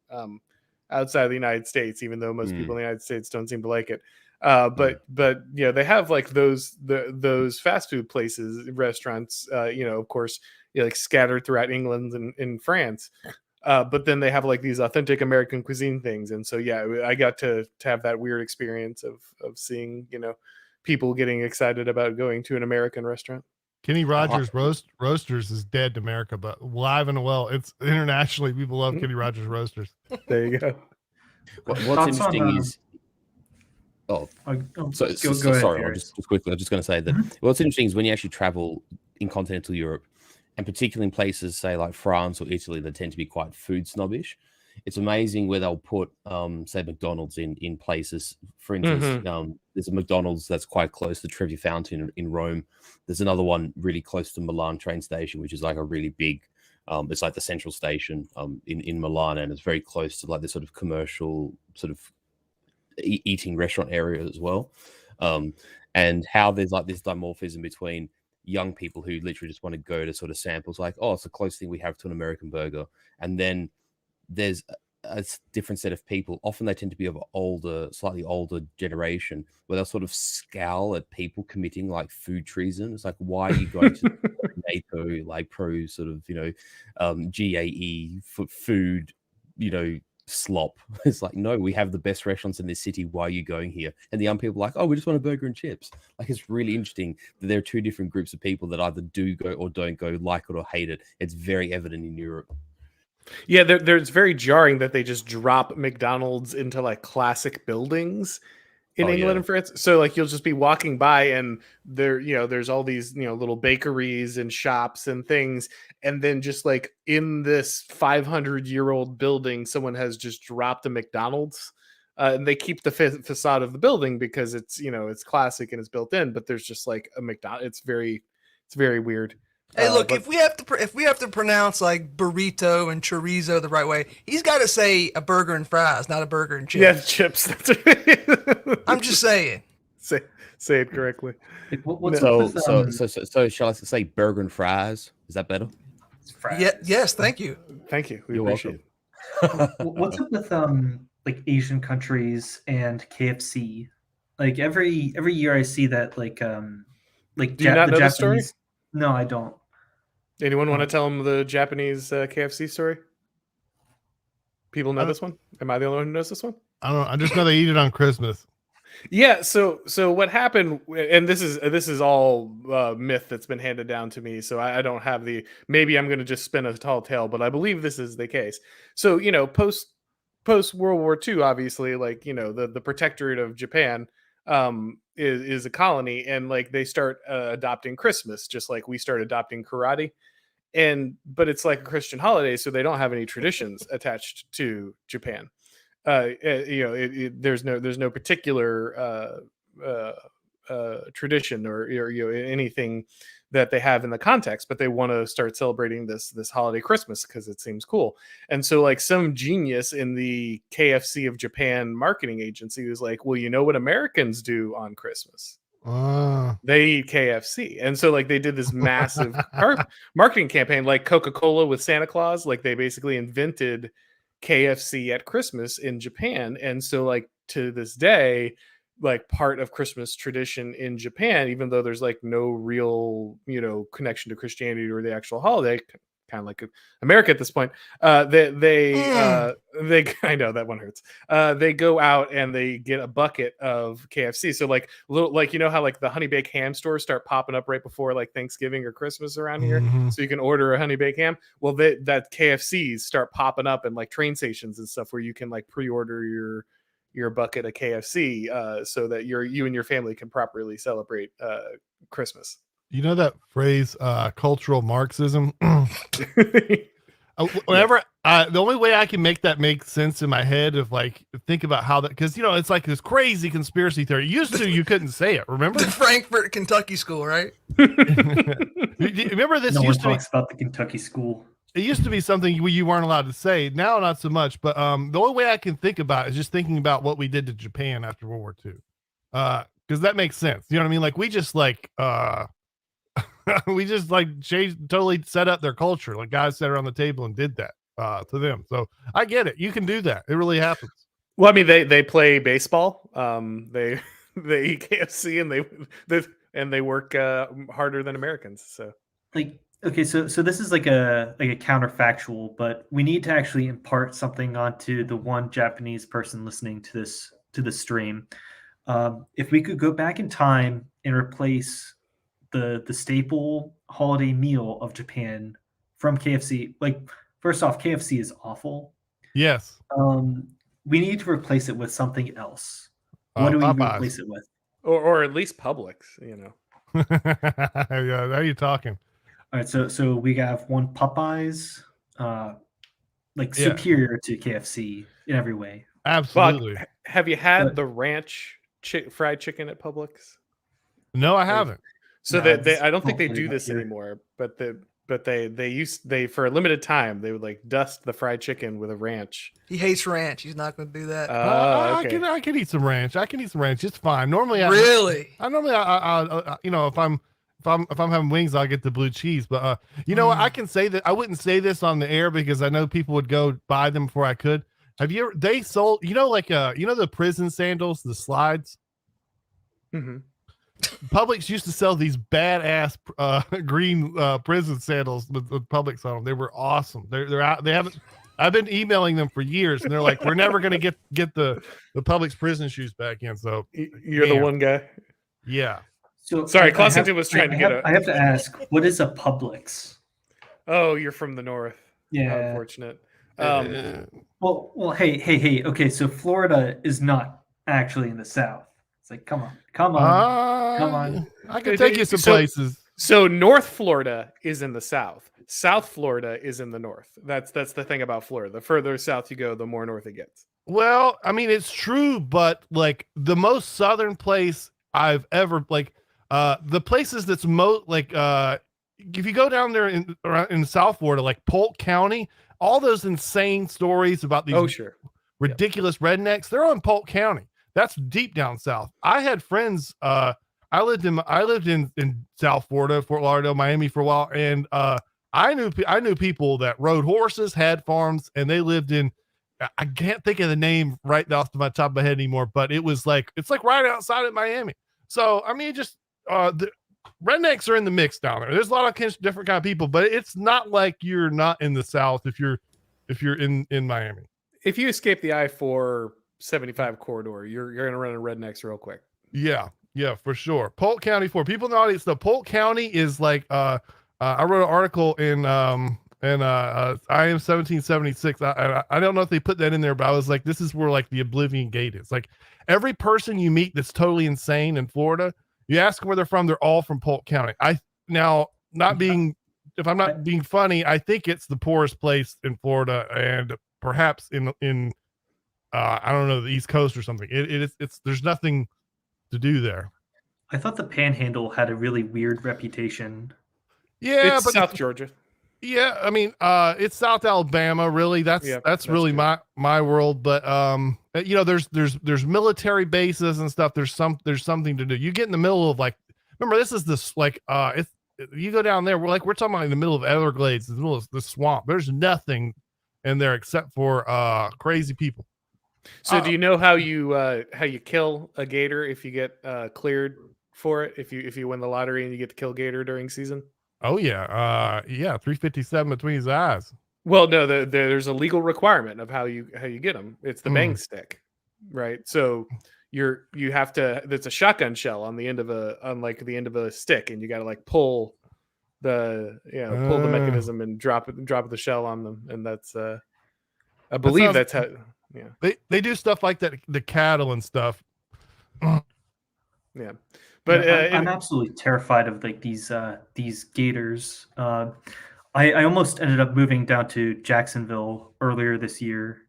outside of the United States, even though most people in the United States don't seem to like it. But they have like those fast food places, restaurants, of course, like scattered throughout England and in France. But then they have like these authentic American cuisine things, and so I got to have that weird experience of seeing people getting excited about going to an American restaurant. Kenny Rogers Roasters is dead to America, but live and well, it's internationally. People love Kenny Rogers Roasters. There you go. What's interesting is sorry, I'll just quickly. I'm just going to say that what's interesting is when you actually travel in continental Europe, and particularly in places, say, like France or Italy, that tend to be quite food snobbish. It's amazing where they'll put, say, McDonald's in places. For instance, there's a McDonald's that's quite close to Trevi Fountain in Rome. There's another one really close to Milan train station, which is like a really big, it's like the central station in Milan, and it's very close to like this sort of commercial sort of eating restaurant area as well. And how there's like this dimorphism between young people who literally just want to go to sort of samples, like, oh, it's the closest thing we have to an American burger. And then there's a different set of people. Often they tend to be of slightly older generation, where they'll sort of scowl at people committing like food treason. It's like, why are you going to NATO, like pro sort of, GAE food, slop? It's like, no, we have the best restaurants in this city. Why are you going here? And the young people are like, oh, we just want a burger and chips. Like, it's really interesting that there are two different groups of people that either do go or don't go, like it or hate it. It's very evident in Europe. Yeah, it's very jarring that they just drop McDonald's into like classic buildings in England and France. So like you'll just be walking by and there's all these little bakeries and shops and things, and then just like in this 500-year-old building, someone has just dropped a McDonald's, and they keep the facade of the building because it's it's classic and it's built in, but there's just like a McDonald's. It's very weird. Hey, look, if we have to pronounce like burrito and chorizo the right way, he's got to say a burger and fries, not a burger and chips. Yeah, chips. That's right. I'm just saying. Say it correctly. So shall I say burger and fries? Is that better? Yeah. Yes. Thank you. Thank you. We You're appreciate welcome. What's up with like Asian countries and KFC? Like every year I see that like Do you not know the story? No, I don't. Anyone want to tell them the Japanese KFC story? People know this one? Am I the only one who knows this one? I don't know. I just know they eat it on Christmas. Yeah. So what happened? And this is all myth that's been handed down to me. So I don't have maybe I'm going to just spin a tall tale, but I believe this is the case. So post World War II, obviously, like the protectorate of Japan is a colony, and like they start adopting Christmas, just like we start adopting karate. but it's like a Christian holiday, so they don't have any traditions attached to Japan. There's no particular tradition or anything that they have in the context, but they want to start celebrating this holiday Christmas because it seems cool. And so like some genius in the KFC of Japan marketing agency was like, well, you know what Americans do on Christmas? They eat KFC. And so like they did this massive marketing campaign, like Coca-Cola with Santa Claus. Like they basically invented KFC at Christmas in Japan. And so like to this day, like part of Christmas tradition in Japan, even though there's like no real, connection to Christianity or the actual holiday, kind of like America at this point, they I know that one hurts. They go out and they get a bucket of KFC. So like how like the honey baked ham stores start popping up right before like Thanksgiving or Christmas around here, so you can order a honey baked ham. Well, that KFCs start popping up in like train stations and stuff where you can like pre-order your bucket of KFC so that you and your family can properly celebrate Christmas. You know that phrase, cultural Marxism? Whenever the only way I can make that make sense in my head of like, think about how that, because it's like this crazy conspiracy theory. You couldn't say it, remember? The Frankfurt, Kentucky school, right? Remember this? No one talks about the Kentucky school. It used to be something you weren't allowed to say. Now, not so much. But the only way I can think about it is just thinking about what we did to Japan after World War II. Because that makes sense. You know what I mean? Like we just totally set up their culture. Like guys sat around the table and did that to them. So I get it. You can do that. It really happens. Well, I mean, they play baseball. They eat KFC and they work harder than Americans. So like. Okay, so this is like a counterfactual, but we need to actually impart something onto the one Japanese person listening to this stream. If we could go back in time and replace the staple holiday meal of Japan from KFC, like first off, KFC is awful. Yes. We need to replace it with something else. What do we replace it with? Or at least Publix, Yeah, now you're talking. All right, so we have one Popeyes, superior to KFC in every way. Absolutely. Buck, have you had the ranch fried chicken at Publix? No, I haven't. So they I don't think they do this anymore, but they for a limited time they would like dust the fried chicken with a ranch. He hates ranch. He's not going to do that. Okay. I can eat some ranch. It's fine. Normally, if I'm having wings, I'll get the blue cheese. But I can say that I wouldn't say this on the air because I know people would go buy them before I could. Have you ever? They sold, the prison sandals, the slides. Mm-hmm. Publix used to sell these badass green prison sandals with Publix on them. They were awesome. They're out. They haven't. I've been emailing them for years, and they're like, "We're never going to get the Publix prison shoes back in." So you're the one guy. Yeah. So sorry, Clossington was trying to get. I have to ask, what is a Publix? Oh, you're from the north. Yeah, unfortunate. Well, hey. Okay, so Florida is not actually in the South. It's like, come on. I can take you some places. So North Florida is in the South. South Florida is in the North. That's the thing about Florida. The further south you go, the more north it gets. Well, I mean, it's true, but like the most southern place I've ever the places that's most if you go down there in South Florida, like Polk County, all those insane stories about these ridiculous rednecks, they're on Polk County. That's deep down south. I had friends. I lived in South Florida, Fort Lauderdale, Miami for a while, and I knew people that rode horses, had farms, and they lived in. I can't think of the name right off the top of my head anymore, but it's like right outside of Miami. So I mean, the rednecks are in the mix down there. There's a lot of different kind of people, but it's not like you're not in the South if you're in Miami. If you escape the I-475 corridor, you're gonna run into rednecks real quick. Yeah, for sure. Polk County, for people in the audience, the Polk County is like I wrote an article in I am 1776. I don't know if they put that in there, but I was like, this is where like the Oblivion Gate is. Like every person you meet that's totally insane in Florida, you ask them where they're from, they're all from Polk County. Not being if I'm not being funny, I think it's the poorest place in Florida, and perhaps in I don't know, the East Coast or something. It's there's nothing to do there. I thought the Panhandle had a really weird reputation. Yeah, It's but South Georgia. yeah, I mean, it's South Alabama, really. That's really true. my world. But there's military bases and stuff. There's something to do. You get in the middle of remember, this is this you go down there. We're talking about in the middle of Everglades, in the middle of the swamp. There's nothing in there except for crazy people. So do you know how you kill a gator if you get cleared for it? If you win the lottery and you get to kill gator during season? Oh yeah, 357 between his eyes. Well, no, there's a legal requirement of how you get them. It's the bang stick, right? So you have to. There's a shotgun shell on the end of the end of a stick, and you got to pull the pull the mechanism and drop the shell on them, and that's I believe that's how. Yeah, they do stuff like that. The cattle and stuff. Yeah, but I'm absolutely terrified of these gators. I almost ended up moving down to Jacksonville earlier this year,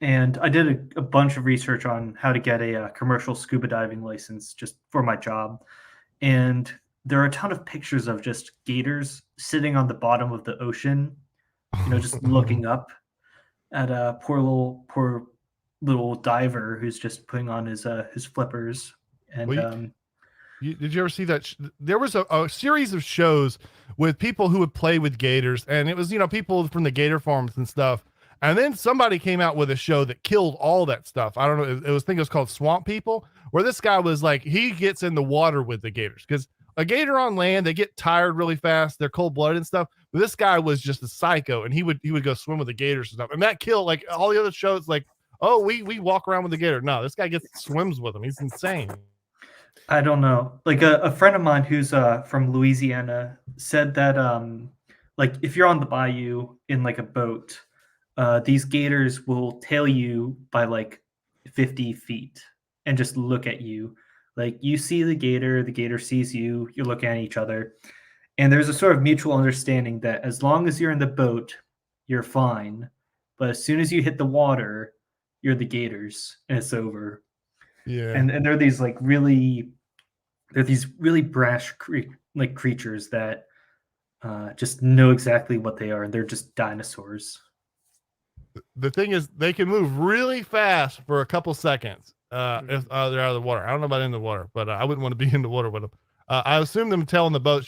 and I did a bunch of research on how to get a commercial scuba diving license just for my job. And there are a ton of pictures of just gators sitting on the bottom of the ocean, just looking up at a poor little diver who's just putting on his flippers. And did you ever see that? There was a series of shows with people who would play with gators, and it was people from the gator farms and stuff. And then somebody came out with a show that killed all that stuff. I don't know. I think it was called Swamp People, where this guy was he gets in the water with the gators, because a gator on land, they get tired really fast. They're cold blooded and stuff. But this guy was just a psycho, and he would go swim with the gators and stuff. And that killed all the other shows. We walk around with the gator. No, this guy swims with them. He's insane. I don't know. A friend of mine who's from Louisiana said that if you're on the bayou in a boat, these gators will tail you by 50 feet and just look at you. You see the gator sees you, you're looking at each other. And there's a sort of mutual understanding that as long as you're in the boat, you're fine. But as soon as you hit the water, you're the gators and it's over. Yeah. And they're these really brash creatures that just know exactly what they are, and they're just dinosaurs. The thing is, they can move really fast for a couple seconds if they're out of the water. I don't know about in the water, but I wouldn't want to be in the water with them. I assume them tailing the boats,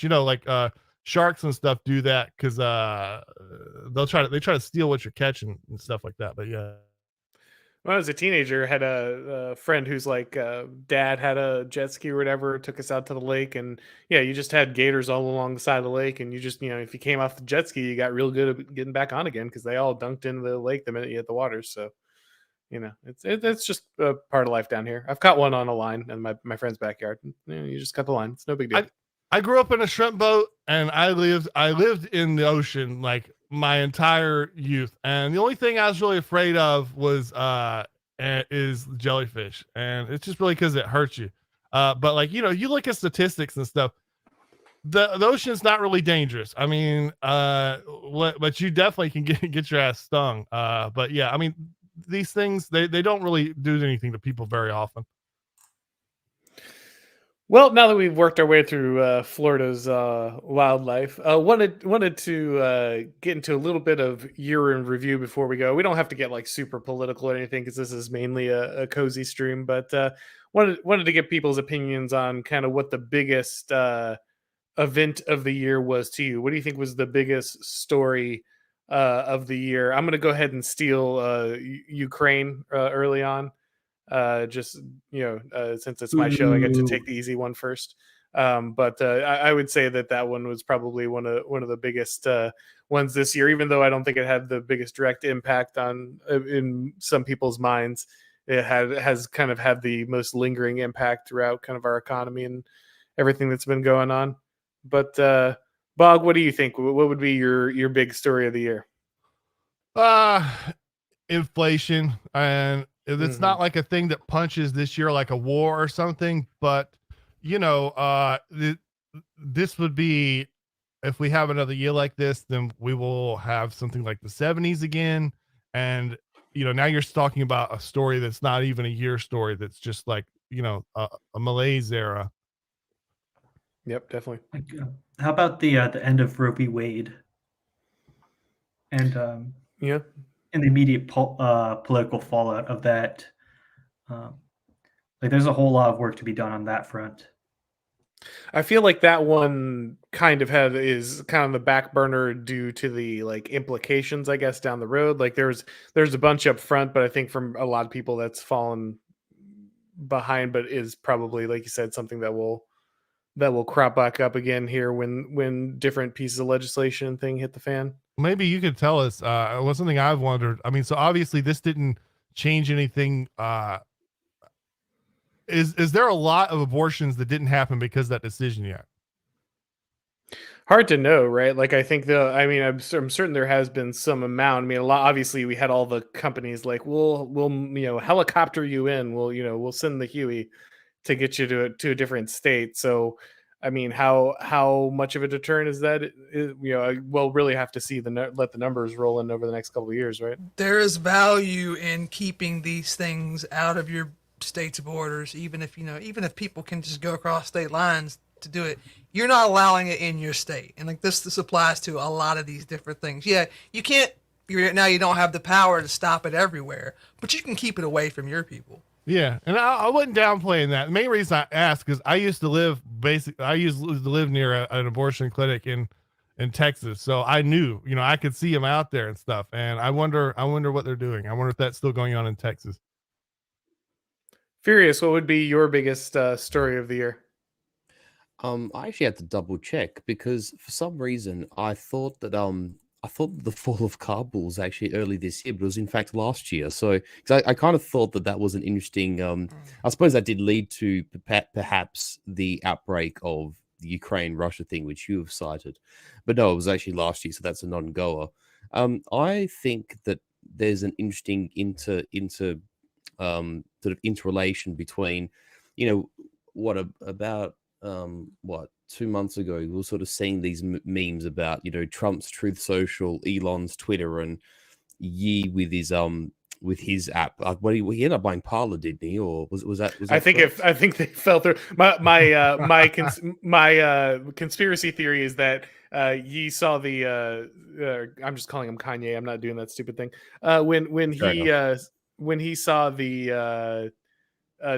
sharks and stuff do that because they try to steal what you're catching and stuff like that. But yeah. When I was a teenager, I had a friend who's dad had a jet ski or whatever, took us out to the lake, and you just had gators all along the side of the lake, and you just, if you came off the jet ski, you got real good at getting back on again because they all dunked into the lake the minute you hit the water. So, it's just a part of life down here. I've caught one on a line in my friend's backyard. You just cut the line. It's no big deal. I grew up in a shrimp boat, and I lived in the ocean my entire youth, and the only thing I was really afraid of was is jellyfish, and it's just really because it hurts you. But you look at statistics and stuff, the ocean's not really dangerous. I mean, but you definitely can get your ass stung. But yeah, I mean, these things they don't really do anything to people very often. Well, now that we've worked our way through Florida's wildlife, wanted to get into a little bit of year in review before we go. We don't have to get super political or anything because this is mainly a cozy stream, but wanted to get people's opinions on kind of what the biggest event of the year was to you. What do you think was the biggest story of the year? I'm going to go ahead and steal Ukraine early on. Since it's my show, I get to take the easy one first. But I would say that one was probably one of the biggest ones this year, even though I don't think it had the biggest direct impact on in some people's minds. It has kind of had the most lingering impact throughout kind of our economy and everything that's been going on. But Bog, what do you think? What would be your big story of the year? Inflation, and it's not like a thing that punches this year like a war or something, but this would be if we have another year like this, then we will have something like the 70s again. And, now you're talking about a story that's not even a year story. That's just like, a malaise era. Yep, definitely. How about the end of Roe v. Wade and Yeah. and the immediate political fallout of that? Like, there's a whole lot of work to be done on that front. I feel like that one kind of is kind of the back burner due to the like implications, I guess, down the road. Like there's a bunch up front, but I think from a lot of people that's fallen behind, but is probably, like you said, something that will crop back up again here when different pieces of legislation and thing hit the fan. Maybe you could tell us, was something I've wondered. I mean, so obviously this didn't change anything. Is there a lot of abortions that didn't happen because of that decision yet? Hard to know, right? Like I think I'm certain there has been some amount. I mean, a lot. Obviously, we had all the companies like we'll helicopter you in. We'll send the Huey to get you to a different state. So, I mean, how much of a deterrent is that? We'll really have to see let the numbers roll in over the next couple of years, right? There is value in keeping these things out of your state's borders, even if people can just go across state lines to do it. You're not allowing it in your state, and like this applies to a lot of these different things. Yeah, you can't. You don't have the power to stop it everywhere, but you can keep it away from your people. Yeah, and I wasn't downplaying that. The main reason I asked is I used to live near an abortion clinic in Texas, so I knew, I could see them out there and stuff. And I wonder what they're doing. I wonder if that's still going on in Texas. Furious, what would be your biggest story of the year? I actually had to double check because for some reason I thought that the fall of Kabul was actually early this year, but it was in fact last year. So I kind of thought that was an interesting. I suppose that did lead to perhaps the outbreak of the Ukraine-Russia thing, which you have cited, but no, it was actually last year, so that's a non-goer. I think that there's an interesting sort of interrelation between, about 2 months ago we were sort of seeing these memes about Trump's Truth Social, Elon's Twitter, and Yi with his app. He ended up buying Parler, didn't he? Or was that I think they fell through. My conspiracy theory is that Yi saw the I'm just calling him Kanye. I'm not doing that stupid thing. When he saw the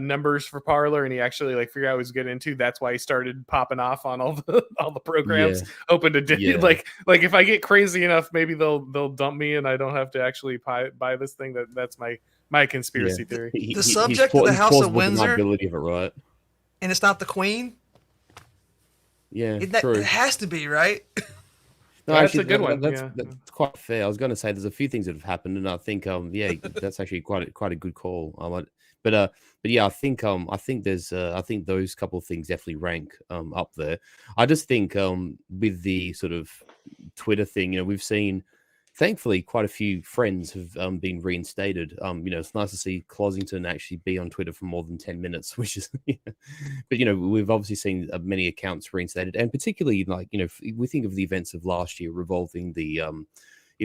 numbers for Parler, and he actually figured out what he was getting into. That's why he started popping off on all the programs, hoping to like if I get crazy enough, maybe they'll dump me and I don't have to actually buy this thing. That's my conspiracy theory. The subject of the House of Windsor, of it, right? And it's not the Queen. Yeah, true. It has to be, right? No, that's actually, a good one. That's quite fair. I was going to say there's a few things that have happened, and I think that's actually quite a good call. But yeah, I think there's I think those couple of things definitely rank up there. I just think with the sort of Twitter thing, we've seen, thankfully, quite a few friends have been reinstated. It's nice to see Clossington actually be on Twitter for more than 10 minutes, which is, but we've obviously seen many accounts reinstated, and particularly if we think of the events of last year revolving the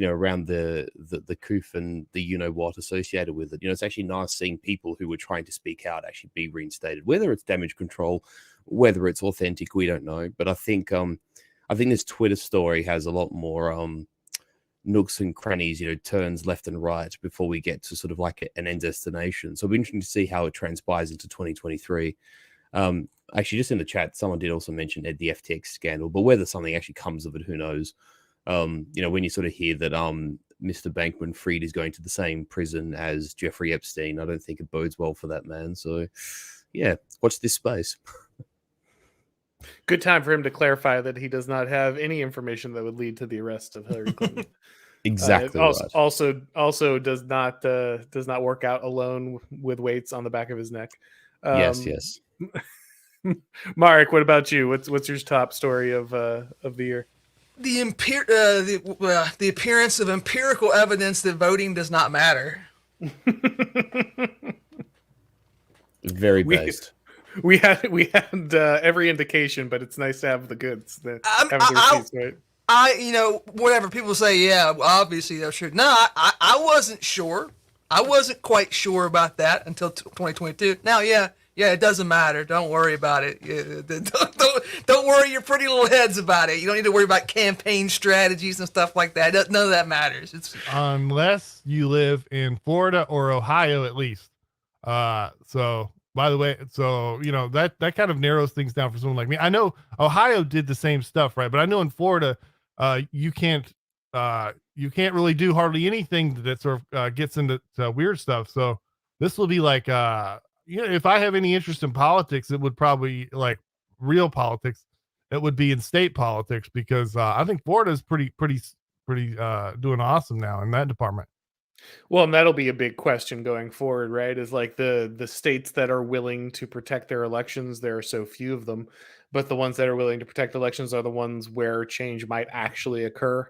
around the coof and the what associated with it. It's actually nice seeing people who were trying to speak out actually be reinstated, whether it's damage control, whether it's authentic, we don't know. But I think this Twitter story has a lot more nooks and crannies, turns left and right before we get to sort of like an end destination. So it'll be interesting to see how it transpires into 2023. Actually, just in the chat, someone did also mention the FTX scandal, but whether something actually comes of it, who knows? When you sort of hear that Mr. Bankman-Fried is going to the same prison as Jeffrey Epstein, I don't think it bodes well for that man. So, yeah, watch this space. Good time for him to clarify that he does not have any information that would lead to the arrest of Hillary Clinton. Exactly. Also does not work out alone with weights on the back of his neck. Yes. Mark, what about you? What's your top story of the year? The appearance of empirical evidence that voting does not matter. Very based. We had every indication, but it's nice to have the goods. Have the receipts, right? Whatever people say, yeah, well, obviously that's true. No, I wasn't sure. I wasn't quite sure about that until 2022. Now, yeah, it doesn't matter. Don't worry about it. Don't worry your pretty little heads about it. You don't need to worry about campaign strategies and stuff like that. None of that matters. It's unless you live in Florida or Ohio, at least. So by the way, so that kind of narrows things down for someone like me. I know Ohio did the same stuff, right? But I know in Florida, you can't really do hardly anything that sort of gets into weird stuff. So this will be like, if I have any interest in politics, it would probably like real politics. It would be in state politics because I think Florida is pretty doing awesome now in that department. Well, and that'll be a big question going forward, right? Is like the states that are willing to protect their elections, there are so few of them, but the ones that are willing to protect elections are the ones where change might actually occur.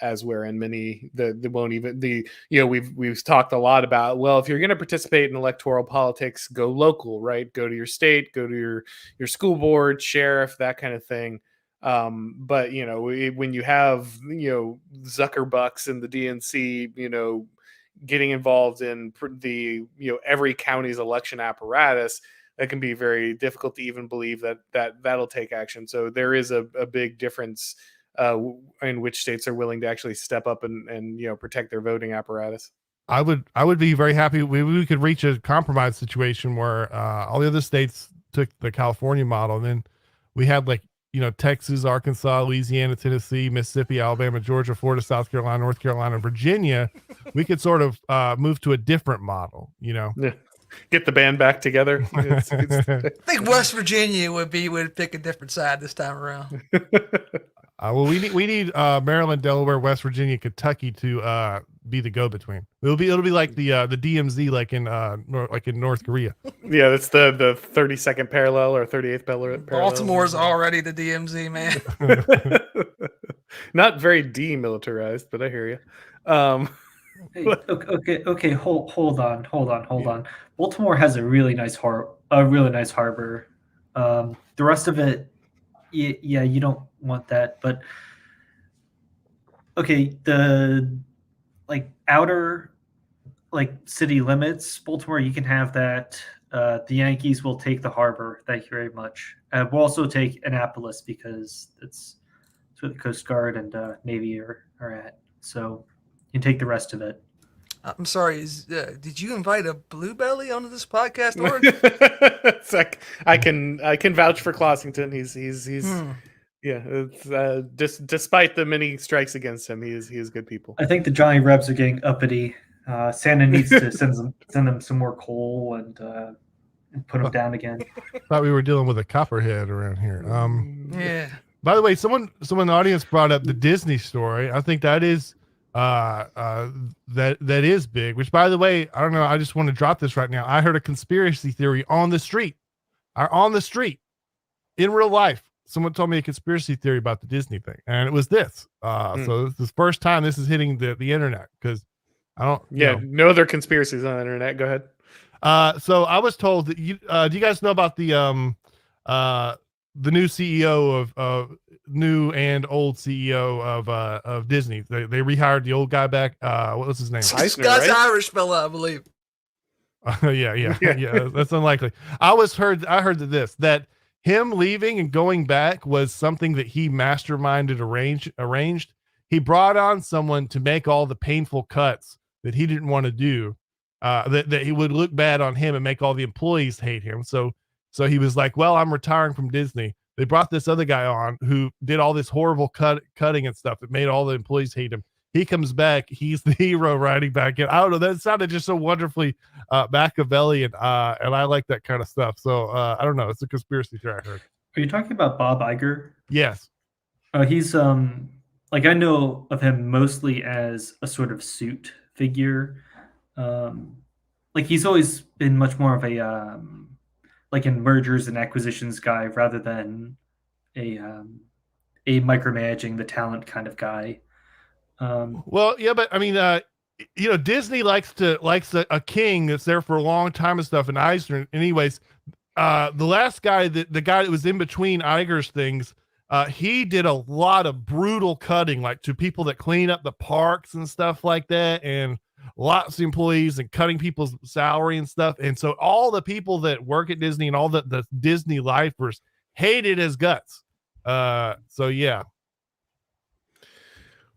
As where in many won't even we've talked a lot about, well, if you're going to participate in electoral politics, go local, right? Go to your state, go to your school board, sheriff, that kind of thing. But when you have Zuckerbucks and the DNC getting involved in the every county's election apparatus, that can be very difficult to even believe that'll take action. So there is a big difference in which states are willing to actually step up and protect their voting apparatus. I would be very happy we could reach a compromise situation where all the other states took the California model, and then we had like Texas, Arkansas, Louisiana, Tennessee, Mississippi, Alabama, Georgia, Florida, South Carolina, North Carolina, Virginia. We could sort of move to a different model, Yeah. Get the band back together. I think West Virginia would pick a different side this time around. Well, we need Maryland, Delaware, West Virginia, Kentucky to be the go-between. It'll be like the DMZ, like in North Korea. Yeah, that's the 32nd parallel or 38th parallel. Baltimore's already the DMZ, man. Not very demilitarized, but I hear you. Okay. Hold on. Baltimore has a really nice harbor. The rest of it, yeah, you don't want that. But okay, the outer city limits, Baltimore, you can have that. The Yankees will take the harbor. Thank you very much. We'll also take Annapolis because it's where the Coast Guard and Navy are at. So you can take the rest of it. I'm sorry. Did you invite a blue belly onto this podcast, Auron? It's like, I can vouch for Clossington. He's yeah. It's, despite the many strikes against him, he is good people. I think the Johnny Rebs are getting uppity. Santa needs to send them some more coal and put them down again. Thought we were dealing with a copperhead around here. Yeah. By the way, someone in the audience brought up the Disney story. I think that is that is big. Which, by the way, I don't know. I just want to drop this right now. I heard a conspiracy theory on the street, in real life. Someone told me a conspiracy theory about the Disney thing, and it was this. So this is the first time this is hitting the internet because I don't. Yeah, no other conspiracies on the internet. Go ahead. So I was told that do you guys know about the new CEO of new and old CEO of Disney? They rehired the old guy back. What was his name? Eisner, Scott's right? Irish fella, I believe. Yeah. That's unlikely. I heard that him leaving and going back was something that he masterminded, arranged. He brought on someone to make all the painful cuts that he didn't want to do. That he would look bad on him and make all the employees hate him. So he was like, well, I'm retiring from Disney. They brought this other guy on who did all this horrible cutting and stuff that made all the employees hate him. He comes back. He's the hero riding back in. I don't know. That sounded just so wonderfully Machiavellian. And I like that kind of stuff. So I don't know. It's a conspiracy theory I heard. Are you talking about Bob Iger? Yes. He's I know of him mostly as a sort of suit figure. He's always been much more of a in mergers and acquisitions guy rather than a micromanaging the talent kind of guy. Well, yeah, but I mean, Disney likes a king that's there for a long time and stuff. And Eisner, anyways, the last guy, the guy that was in between Iger's things, he did a lot of brutal cutting, like to people that clean up the parks and stuff like that, and lots of employees and cutting people's salary and stuff. And so all the people that work at Disney and all the Disney lifers hated his guts. So yeah.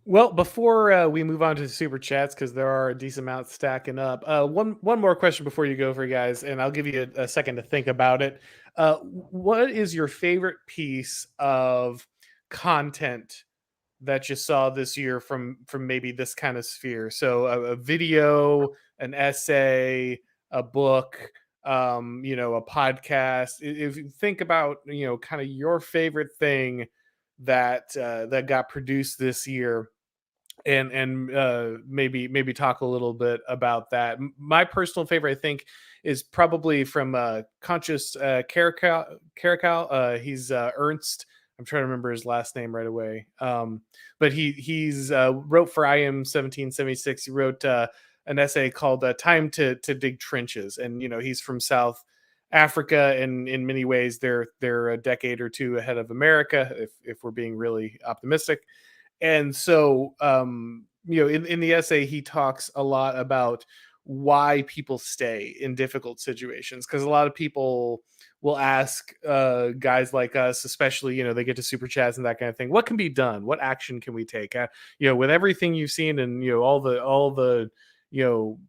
Well, before we move on to the super chats, because there are a decent amount stacking up, one more question before you go for you guys, and I'll give you a second to think about it. What is your favorite piece of content that you saw this year from maybe this kind of sphere? So a video, an essay, a book, a podcast. If you think about kind of your favorite thing that got produced this year, and maybe talk a little bit about that. My personal favorite, I think, is probably from Conscious Caracal. He's Ernst. I'm trying to remember his last name right away. But he's wrote for IM 1776. He wrote an essay called "Time to Dig Trenches," and he's from South Africa, and in many ways they're a decade or two ahead of America, if we're being really optimistic. And so, in the essay, he talks a lot about why people stay in difficult situations, because a lot of people will ask guys like us, especially, they get to super chats and that kind of thing, what can be done? What action can we take? With everything you've seen and, all the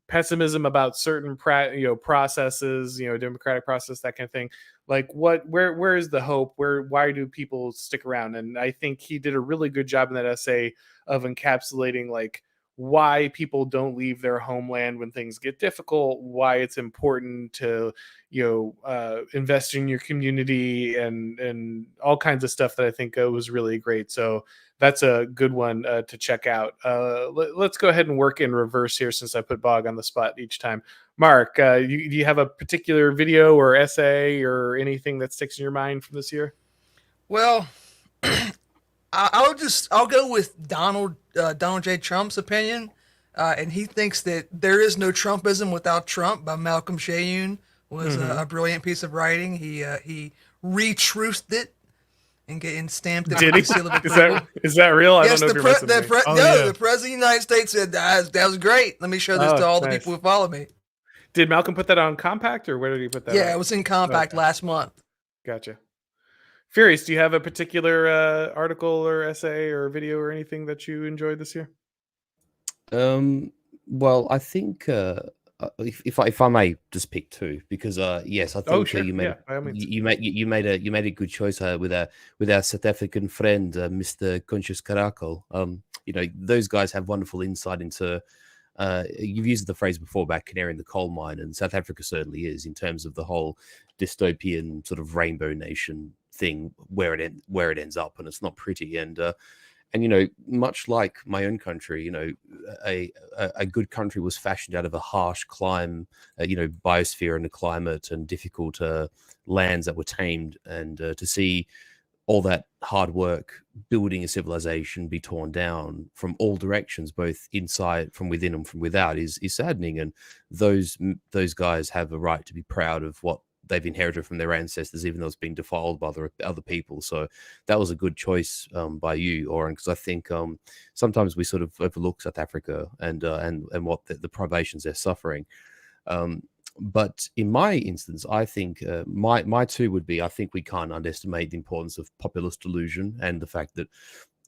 pessimism about certain processes, democratic process, that kind of thing. Like where is the hope? Why do people stick around? And I think he did a really good job in that essay of encapsulating like why people don't leave their homeland when things get difficult, why it's important to invest in your community, and all kinds of stuff that I think was really great. So that's a good one to check out. Let's go ahead and work in reverse here, since I put Bog on the spot each time. Mark, do you have a particular video or essay or anything that sticks in your mind from this year? Well, I'll go with Donald J. Trump's opinion, and he thinks that there is no Trumpism without Trump by Malcolm Shayun was a brilliant piece of writing. He retruthed it and stamped it. Did he? Is that real? Yes, I don't know if you're the President of the United States said that was great. Let me show this to all the people who follow me. Did Malcolm put that on Compact, or where did he put that? Yeah, it was in Compact last month. Gotcha. Furious, do you have a particular article or essay or video or anything that you enjoyed this year? Well, I think if I may just pick two, because yes, I think sure. you made a good choice with our South African friend, Mr. Conscious Caracal. Those guys have wonderful insight into. You've used the phrase before about canary in the coal mine, and South Africa certainly is, in terms of the whole dystopian sort of rainbow nation thing, where it ends up, and it's not pretty. And much like my own country, a good country was fashioned out of a harsh biosphere and a climate, and difficult lands that were tamed, and to see all that hard work building a civilization be torn down from all directions, both inside, from within, and from without, is saddening. And those guys have a right to be proud of what they've inherited from their ancestors, even though it's been defiled by other people. So that was a good choice by you, Auron, because I think sometimes we sort of overlook South Africa and what the privations they're suffering. But in my instance, I think my two would be, I think we can't underestimate the importance of populist delusion, and the fact that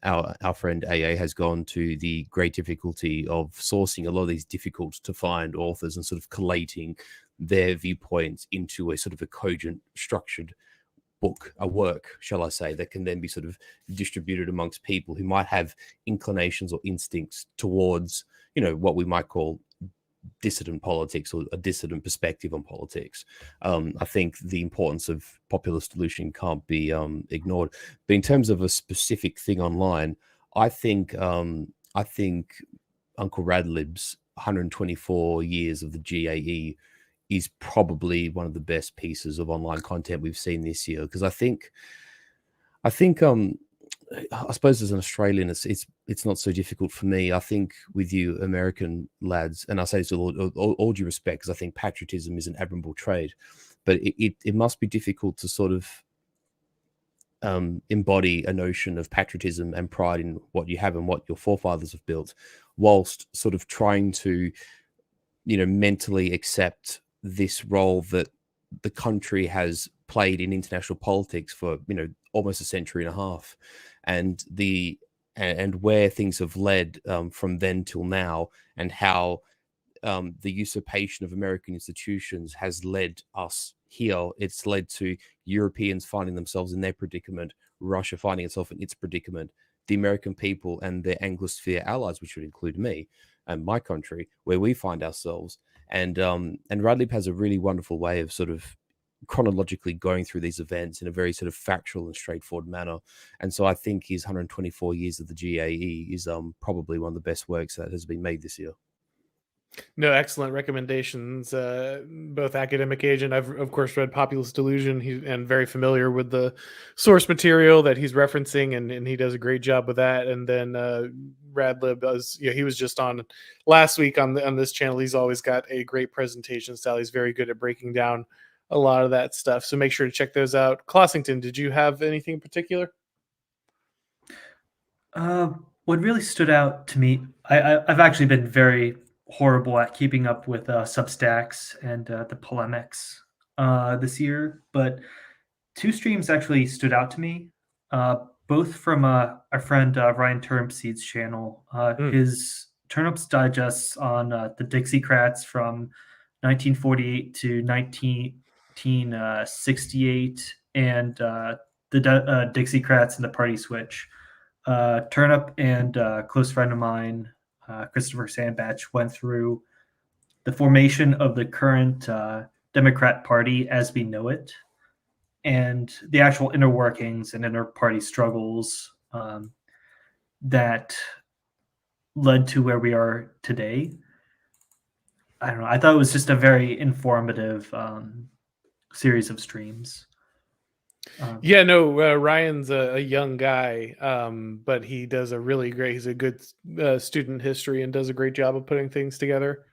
our friend AA has gone to the great difficulty of sourcing a lot of these difficult to find authors and sort of collating their viewpoints into a sort of a cogent, structured book, a work, shall I say, that can then be sort of distributed amongst people who might have inclinations or instincts towards, what we might call dissident politics, or a dissident perspective on politics. I think the importance of populist delusion can't be ignored. But in terms of a specific thing online, I think Uncle Radlib's 124 years of the GAE is probably one of the best pieces of online content we've seen this year, because I think I suppose as an Australian, it's not so difficult for me. I think with you American lads, and I say this with all due respect, because I think patriotism is an admirable trait, but it must be difficult to sort of embody a notion of patriotism and pride in what you have and what your forefathers have built, whilst sort of trying to, mentally accept this role that the country has played in international politics for, almost a century and a half, and where things have led from then till now, and how the usurpation of American institutions has led us here. It's led to Europeans finding themselves in their predicament, Russia finding itself in its predicament, the American people and their Anglosphere allies, which would include me and my country, where we find ourselves. And Radlib has a really wonderful way of sort of chronologically going through these events in a very sort of factual and straightforward manner. And so I think his 124 years of the GAE is probably one of the best works that has been made this year. No, excellent recommendations. Both academic age, and I've of course read Populist Delusion, and very familiar with the source material that he's referencing, and he does a great job with that. And then Radlib does. He was just on last week on this channel. He's always got a great presentation style. He's very good at breaking down a lot of that stuff. So make sure to check those out. Clossington, did you have anything in particular? What really stood out to me, I've actually been very horrible at keeping up with Substacks and the polemics this year, but two streams actually stood out to me, both from our friend Ryan Turnipseed's channel. His Turnips Digests on the Dixiecrats from 1948 to 1968 and the Dixiecrats and the Party Switch. Turnip and a close friend of mine, Christopher Sandbatch, went through the formation of the current Democrat Party as we know it, and the actual inner workings and inner party struggles that led to where we are today. I don't know. I thought it was just a very informative series of streams. Ryan's a young guy, but he does a really great. He's a good student history and does a great job of putting things together.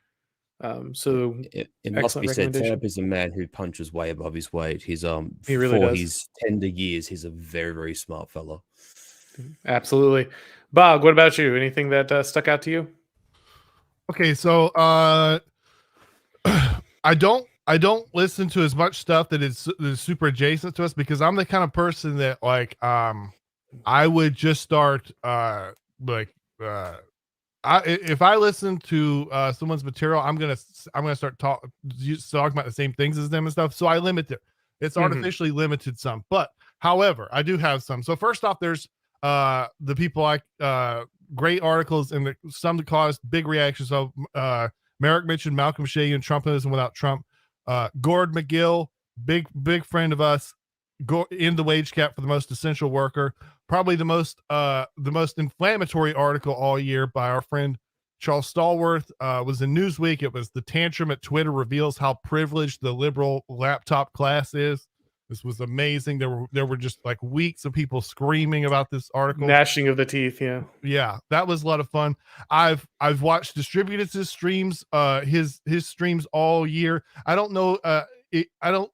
So it must be said, Turnip is a man who punches way above his weight. He really does. His tender years, he's a very, very smart fellow. Absolutely. Bog, what about you? Anything that stuck out to you? Okay, so I don't listen to as much stuff that is super adjacent to us, because I'm the kind of person that I would just start if I listen to someone's material, I'm gonna start talking about the same things as them and stuff. So I limit it. It's artificially limited some, but however, I do have some. So first off, there's the people great articles and some that caused big reactions. So Merrick mentioned Malcolm Shagan, Trumpism without Trump. Gord McGill, big friend of us, in the wage cap for the most essential worker. Probably the most inflammatory article all year by our friend Charles Stallworth was in Newsweek. It was "The Tantrum at Twitter Reveals How Privileged the Liberal Laptop Class Is." This was amazing. There were just like weeks of people screaming about this article. Gnashing of the teeth, yeah, that was a lot of fun. I've watched Distributed streams, his streams all year. I don't know, I don't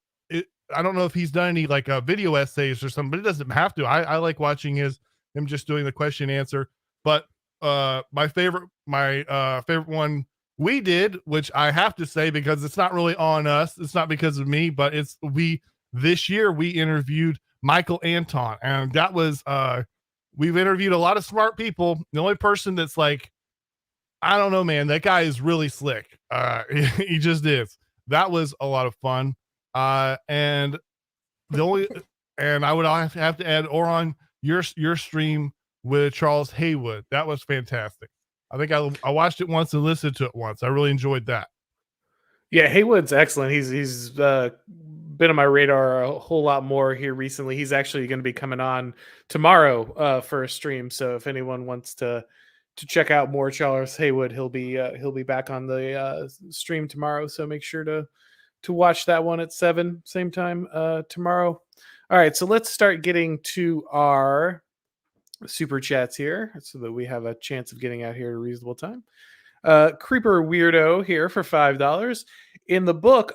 know if he's done any like video essays or something, but it doesn't have to. I like watching him just doing the question answer. But my favorite one we did, which I have to say because it's not really on us, it's not because of me, but this year we interviewed Michael Anton, and that was we've interviewed a lot of smart people. The only person that's like, I don't know, man, that guy is really slick. He just is. That was a lot of fun. And I would have to add, Auron, your stream with Charles Haywood. That was fantastic. I think I watched it once and listened to it once. I really enjoyed that. Yeah, Haywood's excellent. He's been on my radar a whole lot more here recently. He's actually going to be coming on tomorrow for a stream. So if anyone wants to check out more Charles Haywood, he'll be back on the stream tomorrow. So make sure to watch that one at 7 same time tomorrow. All right, so let's start getting to our super chats here so that we have a chance of getting out here at a reasonable time. Creeper Weirdo here for $5. In the book,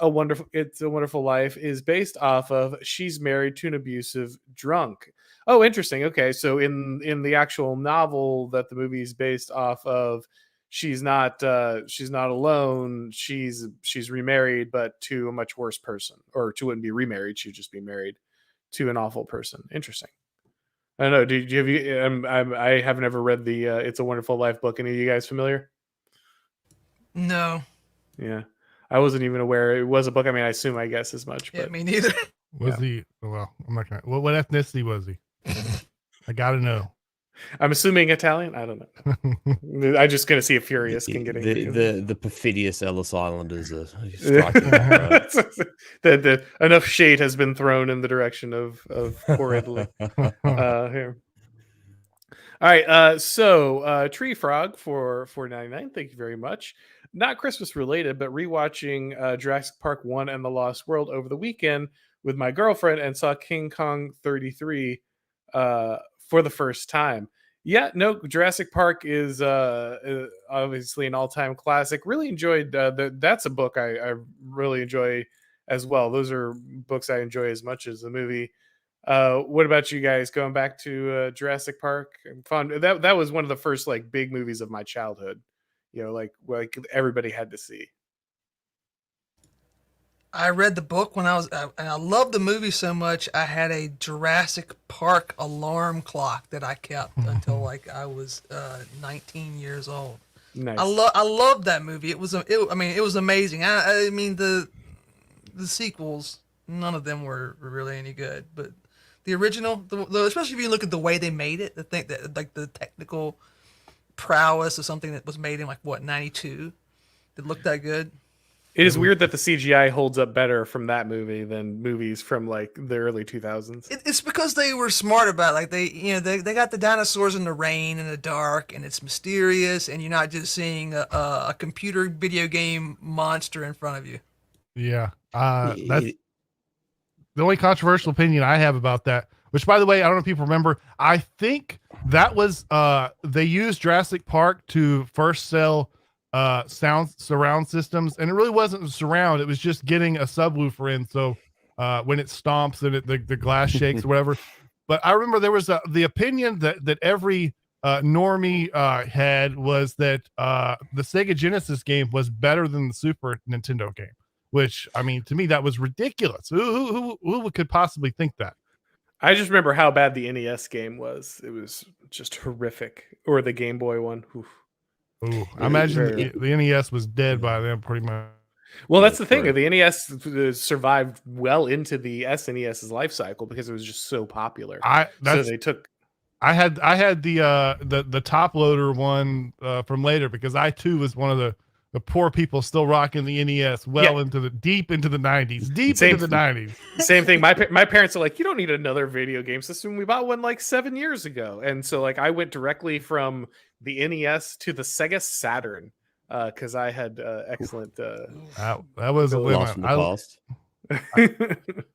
It's a Wonderful Life is based off of she's married to an abusive drunk. Oh, interesting. Okay, so in the actual novel that the movie is based off of, she's not alone. She's remarried, but to a much worse person, or she wouldn't be remarried. She'd just be married to an awful person. Interesting. I don't know. I have never read the It's a Wonderful Life book. Any of you guys familiar? No. Yeah. I wasn't even aware it was a book. I mean, I guess as much. Yeah, But me neither. Was he? Well, I'm not gonna. What ethnicity was he? I gotta know. I'm assuming Italian. I don't know. I'm just gonna see if Furious can get the perfidious Ellis Islanders are striking. Enough shade has been thrown in the direction of poor Italy. Here. All right. So Tree Frog for $4.99. Thank you very much. Not Christmas related, but rewatching Jurassic Park 1 and The Lost World over the weekend with my girlfriend, and saw King Kong 33 for the first time. Yeah, no, Jurassic Park is obviously an all-time classic. Really enjoyed that's a book I really enjoy as well. Those are books I enjoy as much as the movie. What about you guys? Going back to Jurassic Park, fun. That was one of the first like big movies of my childhood. You know, like everybody had to see. I read the book when I was, and I loved the movie so much. I had a Jurassic Park alarm clock that I kept until like I was 19 years old. Nice. I loved that movie. It was amazing. I mean the sequels, none of them were really any good, but the original, especially if you look at the way they made it, the technical prowess of something that was made in like what 92, that looked that good. It is weird that the CGI holds up better from that movie than movies from like the early 2000s. It's because they were smart about it. Like they got the dinosaurs in the rain and the dark, and it's mysterious, and you're not just seeing a computer video game monster in front of you. Yeah, that's the only controversial opinion I have about that. Which, by the way, I don't know if people remember. I think that was they used Jurassic Park to first sell surround systems, and it really wasn't a surround. It was just getting a subwoofer in, so when it stomps and the glass shakes or whatever. But I remember there was the opinion that every normie had was that the Sega Genesis game was better than the Super Nintendo game, which, I mean, to me that was ridiculous. Who could possibly think that? I just remember how bad the NES game was. It was just horrific. Or the Game Boy one. Oof. Ooh, I imagine the NES was dead by then, pretty much. Well, that's the thing. The NES survived well into the SNES's life cycle because it was just so popular. I had the top loader one from later, because I too was one of the poor people still rocking the NES deep into the 90s. Same thing. My parents are like, you don't need another video game system. We bought one like 7 years ago. And so like I went directly from the NES to the Sega Saturn because I had excellent that was a lost in the past.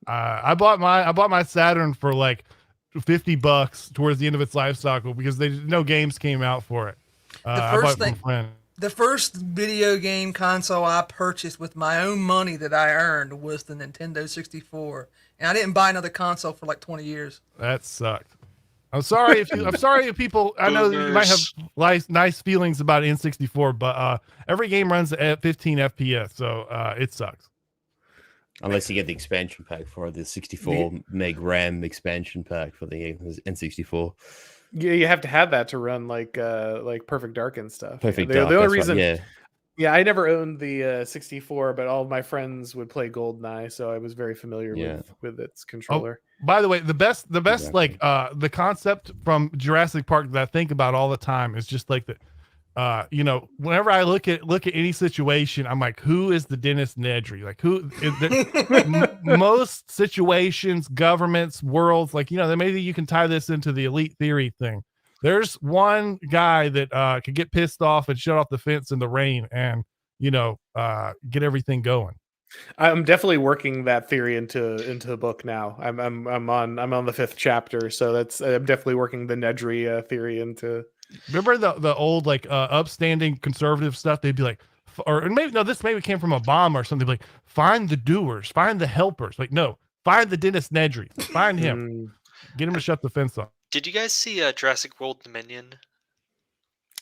I bought my Saturn for like $50 towards the end of its life cycle because no games came out for it. The first video game console I purchased with my own money that I earned was the Nintendo 64, and I didn't buy another console for like 20 years. That sucked. I'm sorry if people. I know you might have nice feelings about N64, but every game runs at 15 FPS, so it sucks. Unless you get the expansion pack for the 64 meg RAM expansion pack for the N64. Yeah, you have to have that to run like Perfect Dark and stuff. Perfect Dark. The only reason, right, yeah, I never owned the 64, but all of my friends would play GoldenEye, so I was very familiar with its controller. Oh, by the way, the best, exactly. Like the concept from Jurassic Park that I think about all the time is just like that. Whenever I look at any situation, I'm like, who is the Dennis Nedry? Like, who is most situations, governments, worlds, like, maybe you can tie this into the elite theory thing. There's one guy that could get pissed off and shut off the fence in the rain and, get everything going. I'm definitely working that theory into a book now. I'm on the 5th chapter, so I'm definitely working the Nedry theory into. Remember the old like upstanding conservative stuff? They'd be like, or maybe no, this maybe came from a bomb or something. Like, find the doers, find the helpers. Like, no, find the Dennis Nedry, find him, get him to shut the fence off. Did you guys see Jurassic World Dominion?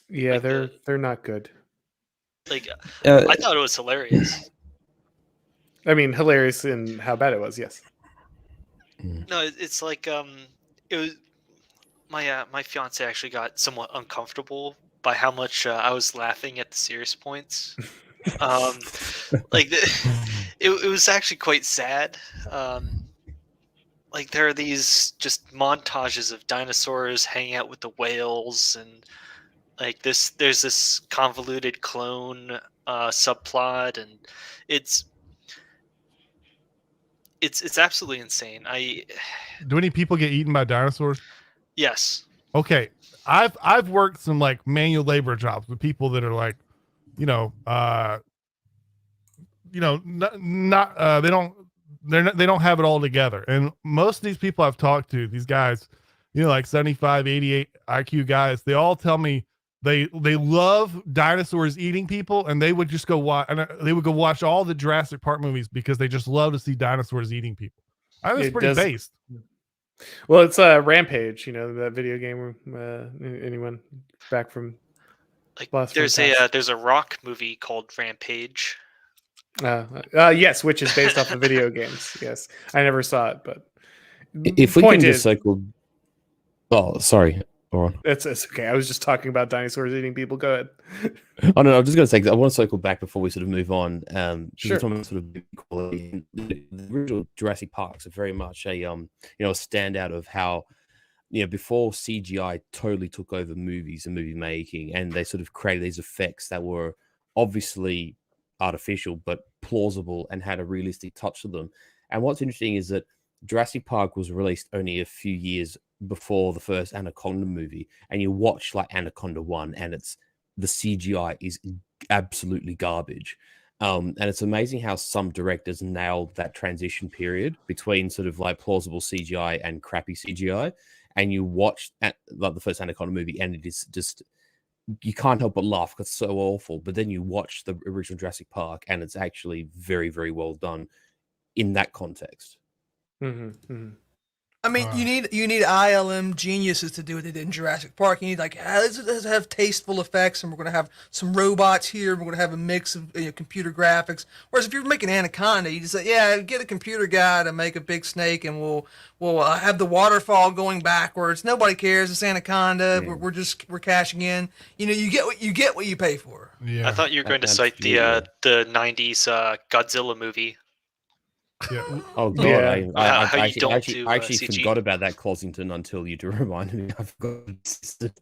Yeah, Like they're not good. Like, I thought it was hilarious. I mean, hilarious in how bad it was. Yes. No, it's like it was my fiance actually got somewhat uncomfortable by how much I was laughing at the serious points. Like it was actually quite sad. Like there are these just montages of dinosaurs hanging out with the whales, and like there's this convoluted clone subplot, and it's absolutely insane. Do any people get eaten by dinosaurs? Yes. Okay, I've worked some like manual labor jobs with people that are like, they don't have it all together. And most of these people I've talked to, these guys, like 75, 88 IQ guys, they all tell me they love dinosaurs eating people, and they would just go watch, and they would go watch all the Jurassic Park movies because they just love to see dinosaurs eating people. I think it's pretty based. Well, it's Rampage, that video game. Anyone back from like there's a Rock movie called Rampage. Yes, which is based off of video games. Yes, I never saw it, but if we can just cycle. Oh, sorry, Auron. It's okay. I was just talking about dinosaurs eating people. Go ahead. Oh no, I'm just going to say, I want to cycle back before we sort of move on. Sure. Sort of quality. The original Jurassic Parks are very much a a standout of how before CGI totally took over movies and movie making, and they sort of created these effects that were obviously artificial but plausible and had a realistic touch to them. And what's interesting is that Jurassic Park was released only a few years before the first Anaconda movie, and you watch like Anaconda 1, and the CGI is absolutely garbage. And it's amazing how some directors nailed that transition period between sort of like plausible CGI and crappy CGI. And you watch like the first Anaconda movie, and it is just, you can't help but laugh because it's so awful. But then you watch the original Jurassic Park, and it's actually very, very well done in that context. I mean, you need ILM geniuses to do what they did in Jurassic Park. You need let's have tasteful effects, and we're going to have some robots here. We're going to have a mix of computer graphics. Whereas if you're making Anaconda, you just say, get a computer guy to make a big snake, and we'll have the waterfall going backwards. Nobody cares. It's Anaconda. Yeah. We're cashing in. You get what you pay for. Yeah. I thought you were going to cite the '90s Godzilla movie. Yeah. Oh god, yeah. I actually forgot about that Clossington until you reminded me. I forgot.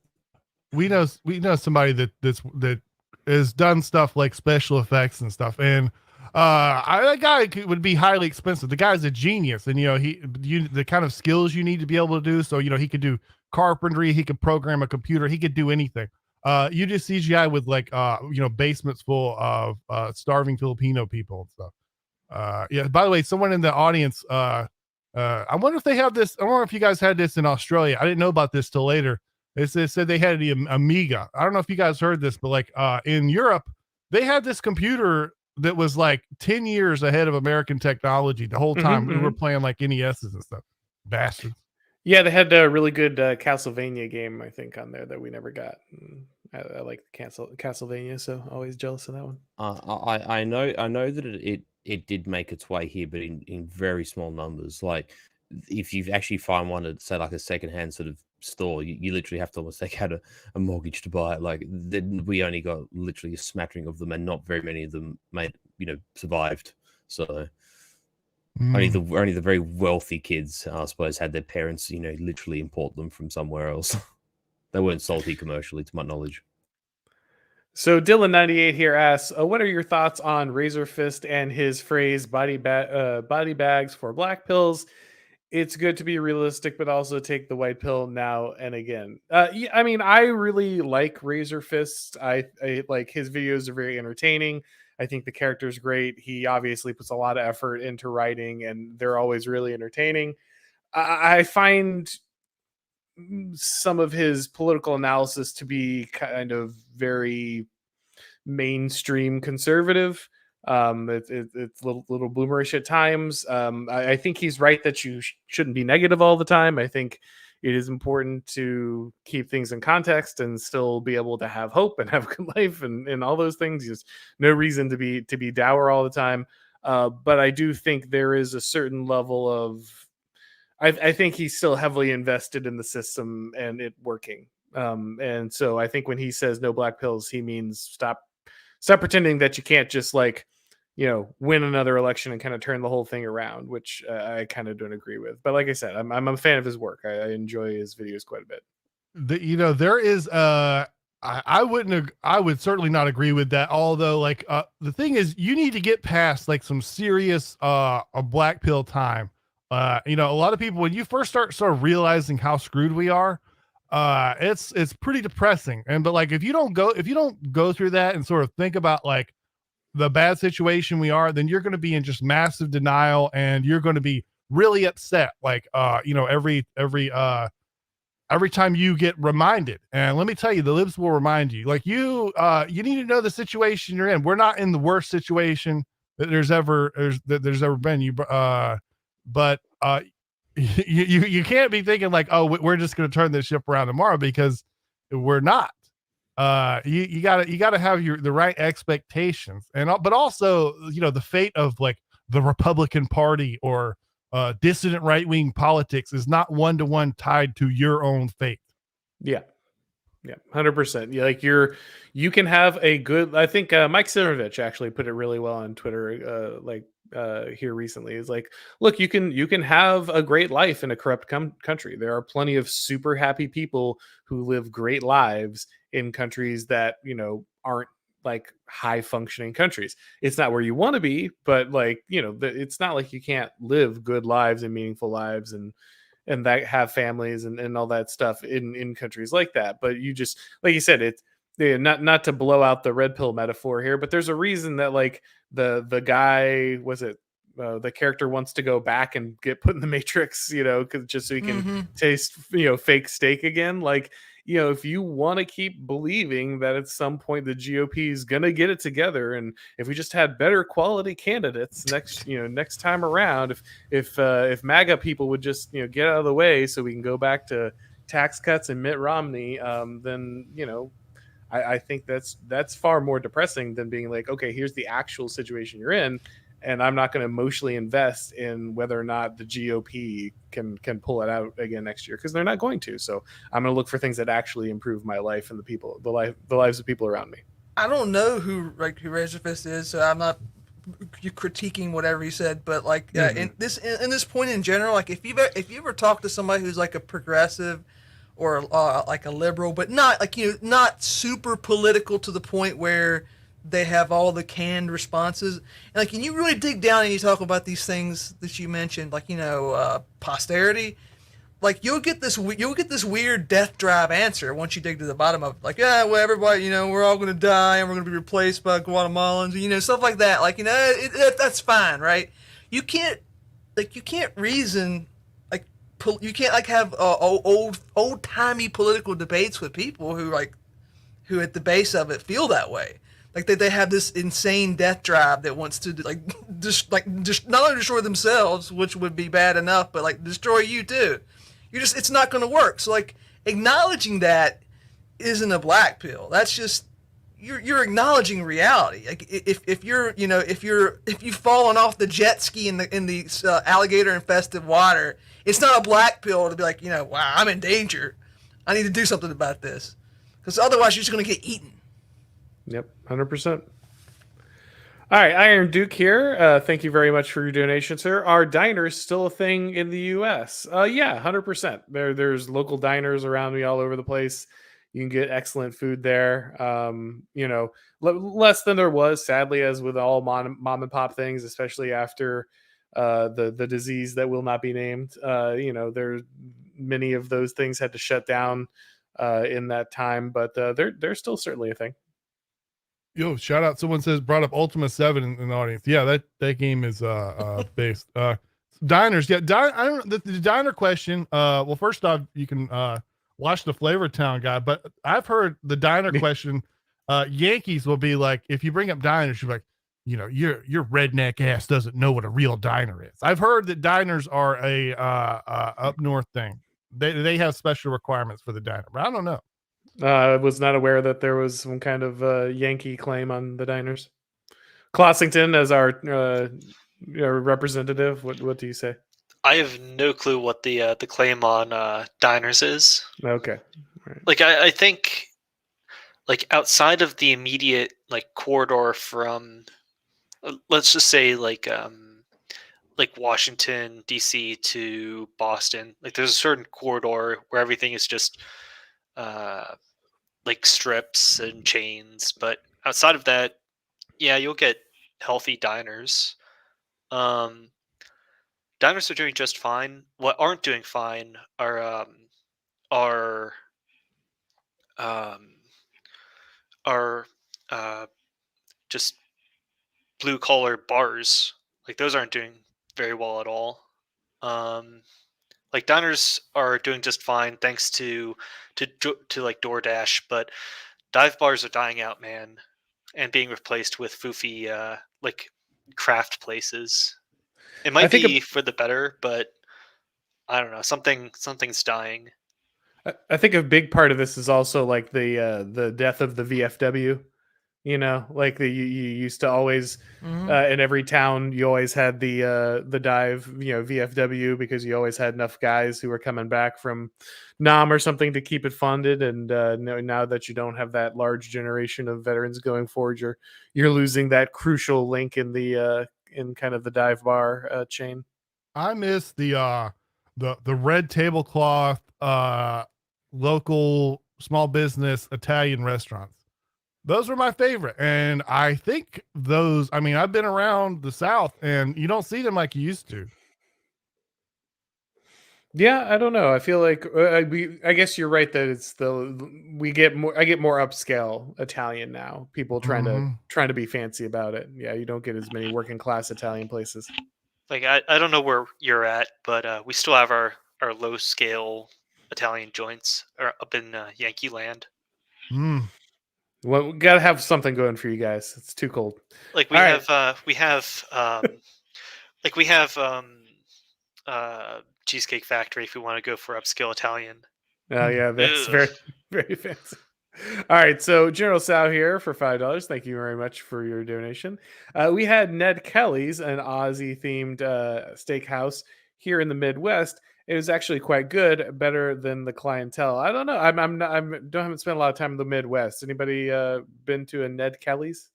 We know somebody that has done stuff like special effects and stuff, and that guy would be highly expensive. The guy's a genius, and the kind of skills you need to be able to do. So he could do carpentry, he could program a computer, he could do anything. You just CGI with like basements full of starving Filipino people and stuff. By the way, someone in the audience, I wonder if they have this. I wonder if you guys had this in Australia. I didn't know about this till later. They said they had the Amiga. I don't know if you guys heard this, but like in Europe, they had this computer that was like 10 years ahead of American technology the whole time. We were playing like NESs and stuff. Bastards. Yeah, they had a really good Castlevania game, I think, on there that we never got. I like Castlevania, so always jealous of that one. I know that it did make its way here, but in very small numbers. Like if you actually find one at, say, like a secondhand sort of store, you literally have to almost take out a mortgage to buy it. Like we only got literally a smattering of them, and not very many of them survived. So only the very wealthy kids, I suppose, had their parents, literally import them from somewhere else. They weren't salty commercially, to my knowledge. So Dylan98 here asks, what are your thoughts on Razor Fist and his phrase body bags for black pills? It's good to be realistic, but also take the white pill now and again. I mean, I really like Razor Fist. I like his videos are very entertaining. I think the character's great. He obviously puts a lot of effort into writing, and they're always really entertaining. I find some of his political analysis to be kind of very mainstream conservative. It's little boomerish at times. I think he's right that you shouldn't be negative all the time. I think it is important to keep things in context and still be able to have hope and have a good life and all those things. There's no reason to be dour all the time. But I do think there is a certain level of I think he's still heavily invested in the system and it working. And so I think when he says no black pills, he means stop pretending that you can't just like, win another election and kind of turn the whole thing around, which I kind of don't agree with. But like I said, I'm a fan of his work. I enjoy his videos quite a bit. There is I would certainly not agree with that. Although like the thing is you need to get past like some serious a black pill time. A lot of people when you first start realizing how screwed we are, it's pretty depressing. But like if you don't go through that and sort of think about like the bad situation we are, then you're going to be in just massive denial and you're going to be really upset. Like every time you get reminded. And let me tell you, the libs will remind you. Like you need to know the situation you're in. We're not in the worst situation that there's ever been. But you can't be thinking like, oh, we're just going to turn this ship around tomorrow, because we're not. You gotta have the right expectations, but also, the fate of like the Republican Party or dissident right-wing politics is not one-to-one tied to your own fate. Yeah. 100%. Yeah, like you can have a good. I think Mike Simovich actually put it really well on Twitter. Here recently is like, look, you can have a great life in a corrupt country. There are plenty of super happy people who live great lives in countries that aren't like high functioning countries. It's not where you want to be, but like it's not like you can't live good lives and meaningful lives and that have families and all that stuff in countries like that. But you just, like you said, it's not to blow out the red pill metaphor here, but there's a reason that like the guy, was it the character wants to go back and get put in the Matrix, just so he can taste fake steak again. Like, if you want to keep believing that at some point the GOP is gonna get it together, and if we just had better quality candidates next time around, if MAGA people would just get out of the way so we can go back to tax cuts and Mitt Romney, then I think that's far more depressing than being like, okay, here's the actual situation you're in, and I'm not going to emotionally invest in whether or not the GOP can pull it out again next year, because they're not going to. So I'm going to look for things that actually improve my life and the lives of people around me. I don't know who Razor Fist is, so I'm not critiquing whatever he said, but like in this point in general, like if you ever talk to somebody who's like a progressive or like a liberal, but not like not super political to the point where they have all the canned responses. And like, can you really dig down and you talk about these things that you mentioned, like posterity, like you'll get this weird death drive answer once you dig to the bottom of it. Like, yeah, well, everybody, we're all going to die and we're going to be replaced by Guatemalans, stuff like that. Like, that's fine, right? You can't reason. You can't like have old timey political debates with people who at the base of it feel that way. Like they have this insane death drive that wants to just not only destroy themselves, which would be bad enough, but like destroy you too. It's not going to work. So like acknowledging that isn't a black pill. That's just you're acknowledging reality. Like if you've fallen off the jet ski in the alligator infested water, it's not a black pill to be like, wow, I'm in danger. I need to do something about this, because otherwise you're just going to get eaten. Yep, 100%. All right, Iron Duke here. Thank you very much for your donation, sir. Are diners still a thing in the U.S.? Yeah, 100%. There's local diners around me all over the place. You can get excellent food there. Less than there was, sadly, as with all mom and pop things, especially after the disease that will not be named. There many of those things had to shut down in that time, but they're still certainly a thing. Yo, shout out! Someone brought up Ultima 7 in the audience. Yeah, that game is based. Diners, yeah. I don't know the diner question. Well, first off, you can watch the Flavor Town guy, but I've heard the diner question Yankees will be like, if you bring up diners, you're like, your redneck ass doesn't know what a real diner is. I've heard that diners are a up north thing. They have special requirements for the diner, but I don't know. I was not aware that there was some kind of Yankee claim on the diners. Clossington, as our representative, what do you say? I have no clue what the claim on diners is. Okay, right. Like I think, like outside of the immediate like corridor from, let's just say like Washington D.C. to Boston, like there's a certain corridor where everything is just like strips and chains. But outside of that, yeah, you'll get healthy diners. Diners are doing just fine. What aren't doing fine are are um, just blue collar bars. Like those aren't doing very well at all. Like diners are doing just fine thanks to like DoorDash, but dive bars are dying out, man, and being replaced with foofy like craft places. It might be for the better, but I don't know. Something's dying. I think a big part of this is also like the death of the VFW. Like you used to always in every town you always had the dive VFW, because you always had enough guys who were coming back from Nam or something to keep it funded. And now that you don't have that large generation of veterans going forward, you're losing that crucial link in the in kind of the dive bar chain. I miss the red tablecloth local small business Italian restaurants. Those were my favorite. And I think I've been around the South and you don't see them like you used to. Yeah, I don't know. I feel like I guess you're right that I get more upscale Italian now. People trying to be fancy about it. Yeah, you don't get as many working class Italian places. Like I don't know where you're at, but we still have our low scale Italian joints up in Yankee Land. Well, we gotta have something going for you guys. It's too cold. Like we have Cheesecake Factory if we want to go for upscale Italian. Oh yeah, that's very, very fancy. All right, so General Sal here for $5. Thank you very much for your donation. We had Ned Kelly's, an Aussie themed steakhouse here in the Midwest. It was actually quite good, better than the clientele. I don't know. Haven't spent a lot of time in the Midwest. Anybody been to a Ned Kelly's?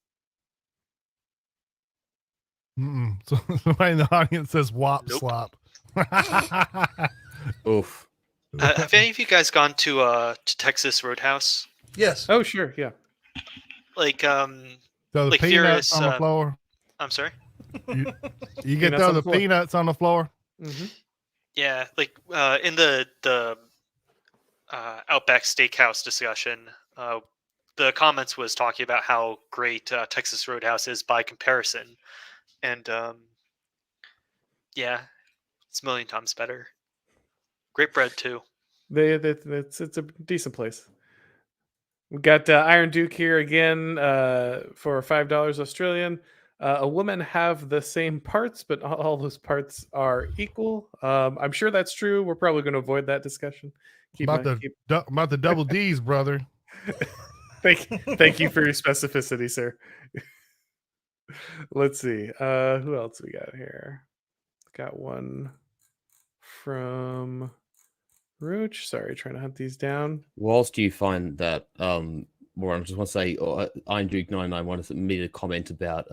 So somebody in the audience says "wop slop." Oof. Have any of you guys gone to Texas Roadhouse? Yes. Oh sure, yeah. Like so the like peanuts Furious, on the floor. I'm sorry. You get the peanuts on the floor. Mm-hmm. Yeah, like in the Outback Steakhouse discussion, the comments was talking about how great Texas Roadhouse is by comparison, and yeah, it's a million times better. Great bread too. It's a decent place. We got Iron Duke here again for $5 Australian. A woman have the same parts, but all those parts are equal. I'm sure that's true. We're probably going to avoid that discussion. About the double D's, brother. Thank you for your specificity, sir. Let's see. Who else we got here? Got one from Roach. Sorry, trying to hunt these down. Whilst you find that, more, I just want to say, Iron Duke 99 wanted me to comment about.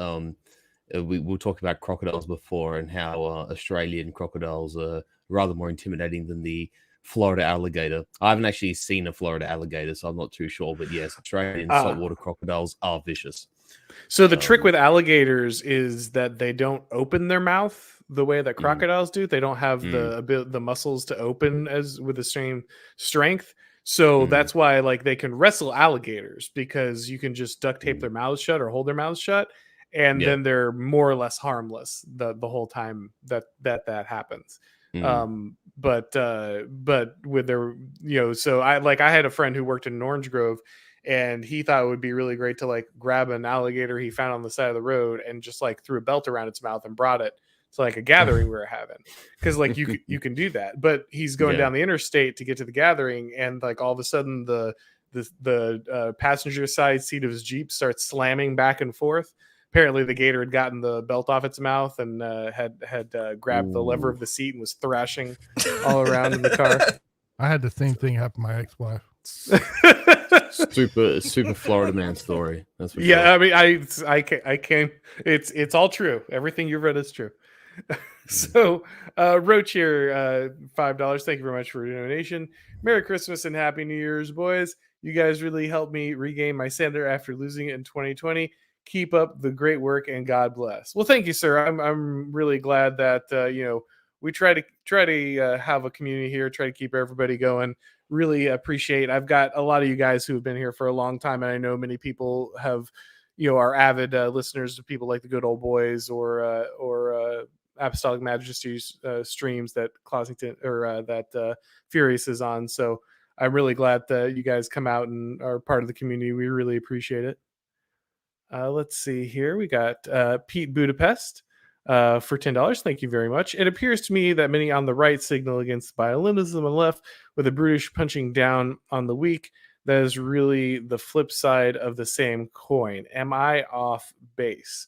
We'll talk about crocodiles before and how Australian crocodiles are rather more intimidating than the Florida alligator. I haven't actually seen a Florida alligator, so I'm not too sure. But yes, Australian saltwater crocodiles are vicious. So the trick with alligators is that they don't open their mouth the way that crocodiles do. They don't have the muscles to open as with the same strength. So that's why like they can wrestle alligators, because you can just duct tape their mouths shut or hold their mouths shut, and then they're more or less harmless the whole time that happens. But with their so I had a friend who worked in Orange Grove, and he thought it would be really great to like grab an alligator he found on the side of the road and just like threw a belt around its mouth and brought it to like a gathering we were having, because like you can do that. But he's going down the interstate to get to the gathering, and like all of a sudden the passenger side seat of his Jeep starts slamming back and forth. Apparently the gator had gotten the belt off its mouth and had grabbed the lever of the seat and was thrashing all around in the car. I had the same thing happen to my ex-wife. super Florida man story. That's for sure. I mean, I can. It's all true. Everything you've read is true. So, Roach here, $5. Thank you very much for your donation. Merry Christmas and Happy New Year's, boys. You guys really helped me regain my center after losing it in 2020. Keep up the great work and God bless. Well, thank you, sir. I'm really glad that we try to have a community here, try to keep everybody going. Really appreciate. I've got a lot of you guys who have been here for a long time, and I know many people have, are avid listeners to people like the Good Old Boys or Apostolic Majesty's streams that Clossington or that Furious is on. So I'm really glad that you guys come out and are part of the community. We really appreciate it. Let's see here. We got Pete Budapest for $10. Thank you very much. It appears to me that many on the right signal against violinism on the left with a brutish punching down on the weak. That is really the flip side of the same coin. Am I off base?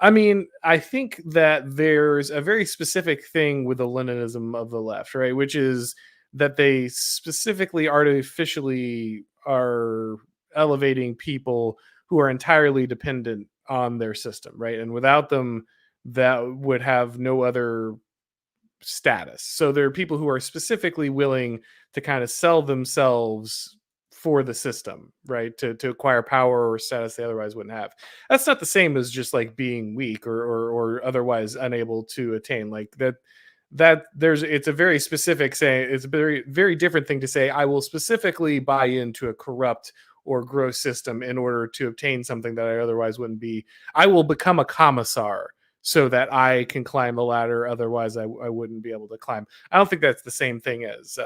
I mean, I think that there's a very specific thing with the Leninism of the left, right? Which is that they specifically artificially are elevating people who are entirely dependent on their system, right? And without them, that would have no other status. So there are people who are specifically willing to kind of sell themselves for the system, right? To acquire power or status they otherwise wouldn't have. That's not the same as just like being weak or otherwise unable to attain. Like it's a very specific saying. It's a very, very different thing to say, I will specifically buy into a corrupt or gross system in order to obtain something that I otherwise wouldn't be. I will become a commissar so that I can climb the ladder. Otherwise I wouldn't be able to climb. I don't think that's the same thing as,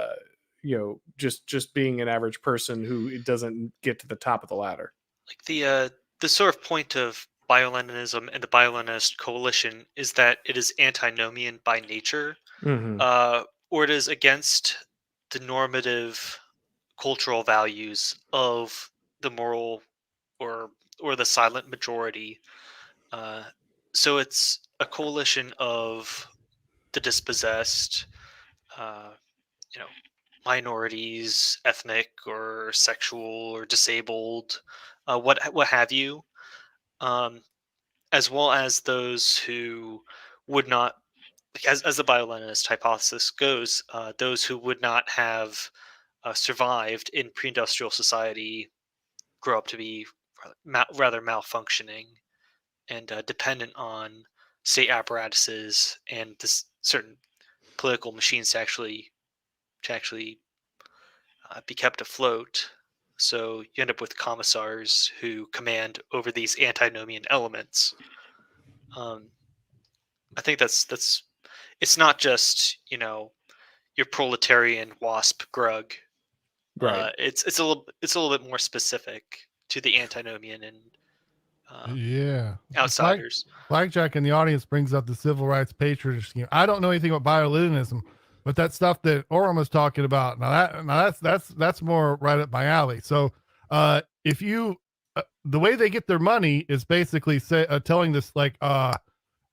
just being an average person who doesn't get to the top of the ladder. Like the sort of point of Bioleninism and the Bioleninist coalition is that it is antinomian by nature, or it is against the normative cultural values of the moral or the silent majority. So it's a coalition of the dispossessed, minorities, ethnic or sexual or disabled, what have you, as well as those who would not, as the Bioleninist hypothesis goes, those who would not have survived in pre-industrial society grow up to be rather malfunctioning and dependent on state apparatuses and this certain political machines to actually be kept afloat. So you end up with commissars who command over these antinomian elements. I think that's it's not just your proletarian WASP grug. Right. It's a little bit more specific to the antinomian and outsiders. Blackjack in the audience brings up the civil rights patriot scheme. I don't know anything about Bioleninism, but that stuff that Auron was talking about, that's more right up my alley. So if you the way they get their money is basically telling this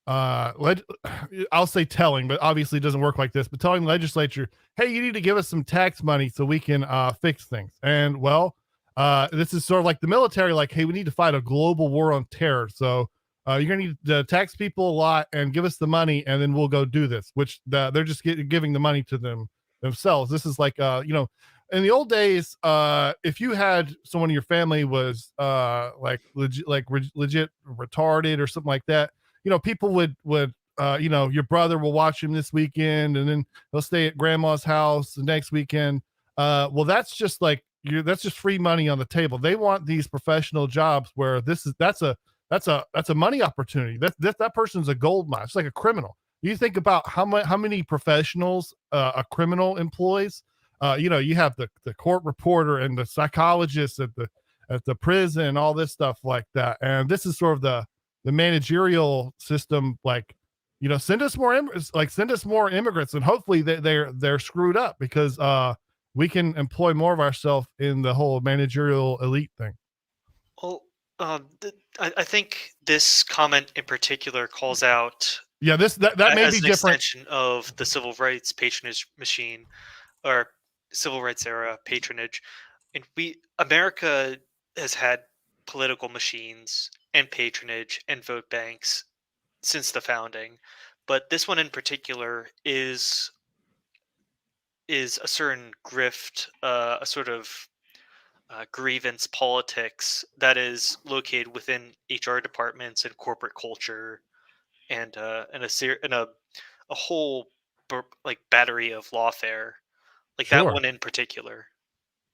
I'll say telling, but obviously it doesn't work like this, but telling the legislature, hey, you need to give us some tax money so we can fix things. And this is sort of like the military, like, hey, we need to fight a global war on terror. So you're going to need to tax people a lot and give us the money, and then we'll go do this, which they're just giving the money to themselves. This is like, in the old days, if you had someone in your family was legit retarded or something like that, people would your brother will watch him this weekend, and then he'll stay at grandma's house the next weekend. That's just like that's just free money on the table. They want these professional jobs where that's a money opportunity. That person's a gold mine. It's like a criminal. You think about how many professionals a criminal employs. You have the court reporter and the psychologist at the prison and all this stuff like that. And this is sort of the managerial system, like, you know, send us more immigrants, and hopefully they're screwed up because we can employ more of ourselves in the whole managerial elite thing. Well, I think this comment in particular calls out that may as be an different extension of the civil rights patronage machine, or civil rights era patronage. And America has had political machines and patronage and vote banks since the founding, but this one in particular is a certain grift, a sort of grievance politics that is located within HR departments and corporate culture, and a whole like battery of lawfare, like that Sure. one in particular.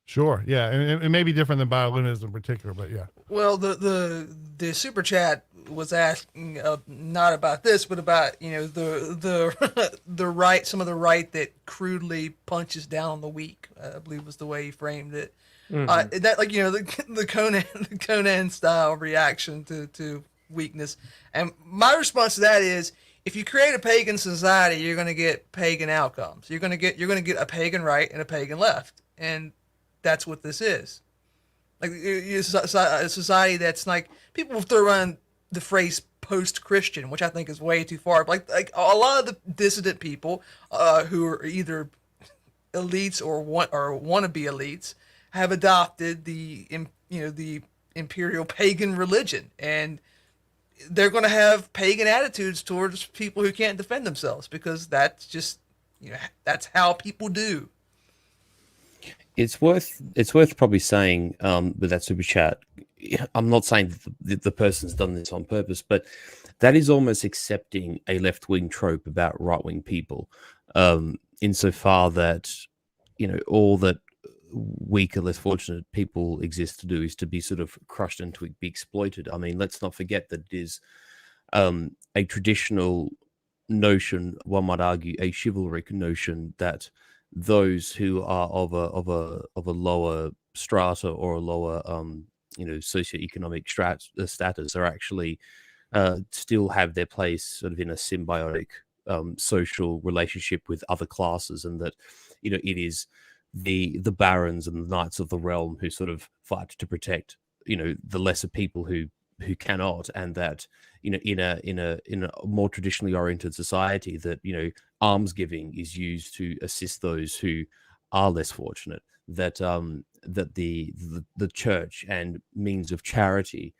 Sure. Yeah. And it may be different than bioluminescence in particular, but yeah. Well, the super chat was asking not about this, but about, you know, the right, some of the right that crudely punches down on the weak, I believe was the way he framed it. That, like, you know, the Conan style reaction to weakness. And my response to that is, if you create a pagan society, you're going to get pagan outcomes. You're going to get a pagan right and a pagan left, and that's what this is. Like, it's a society that's like, people throw around the phrase post-Christian, which I think is way too far. But like a lot of the dissident people who are either elites or want to be elites have adopted the imperial pagan religion, and they're going to have pagan attitudes towards people who can't defend themselves, because that's just, you know, that's how people do. It's worth probably saying with that super chat, I'm not saying that the person's done this on purpose, but that is almost accepting a left-wing trope about right-wing people, insofar that, you know, all that weaker, less fortunate people exist to do is to be sort of crushed and to be exploited. I mean, let's not forget that it is a traditional notion, one might argue a chivalric notion, that those who are of a lower strata or a lower socioeconomic status are actually still have their place sort of in a symbiotic social relationship with other classes, and that, you know, it is the barons and the knights of the realm who sort of fight to protect, you know, the lesser people who cannot, and that, you know, in a more traditionally oriented society, that, you know, alms giving is used to assist those who are less fortunate, that that the church and means of charity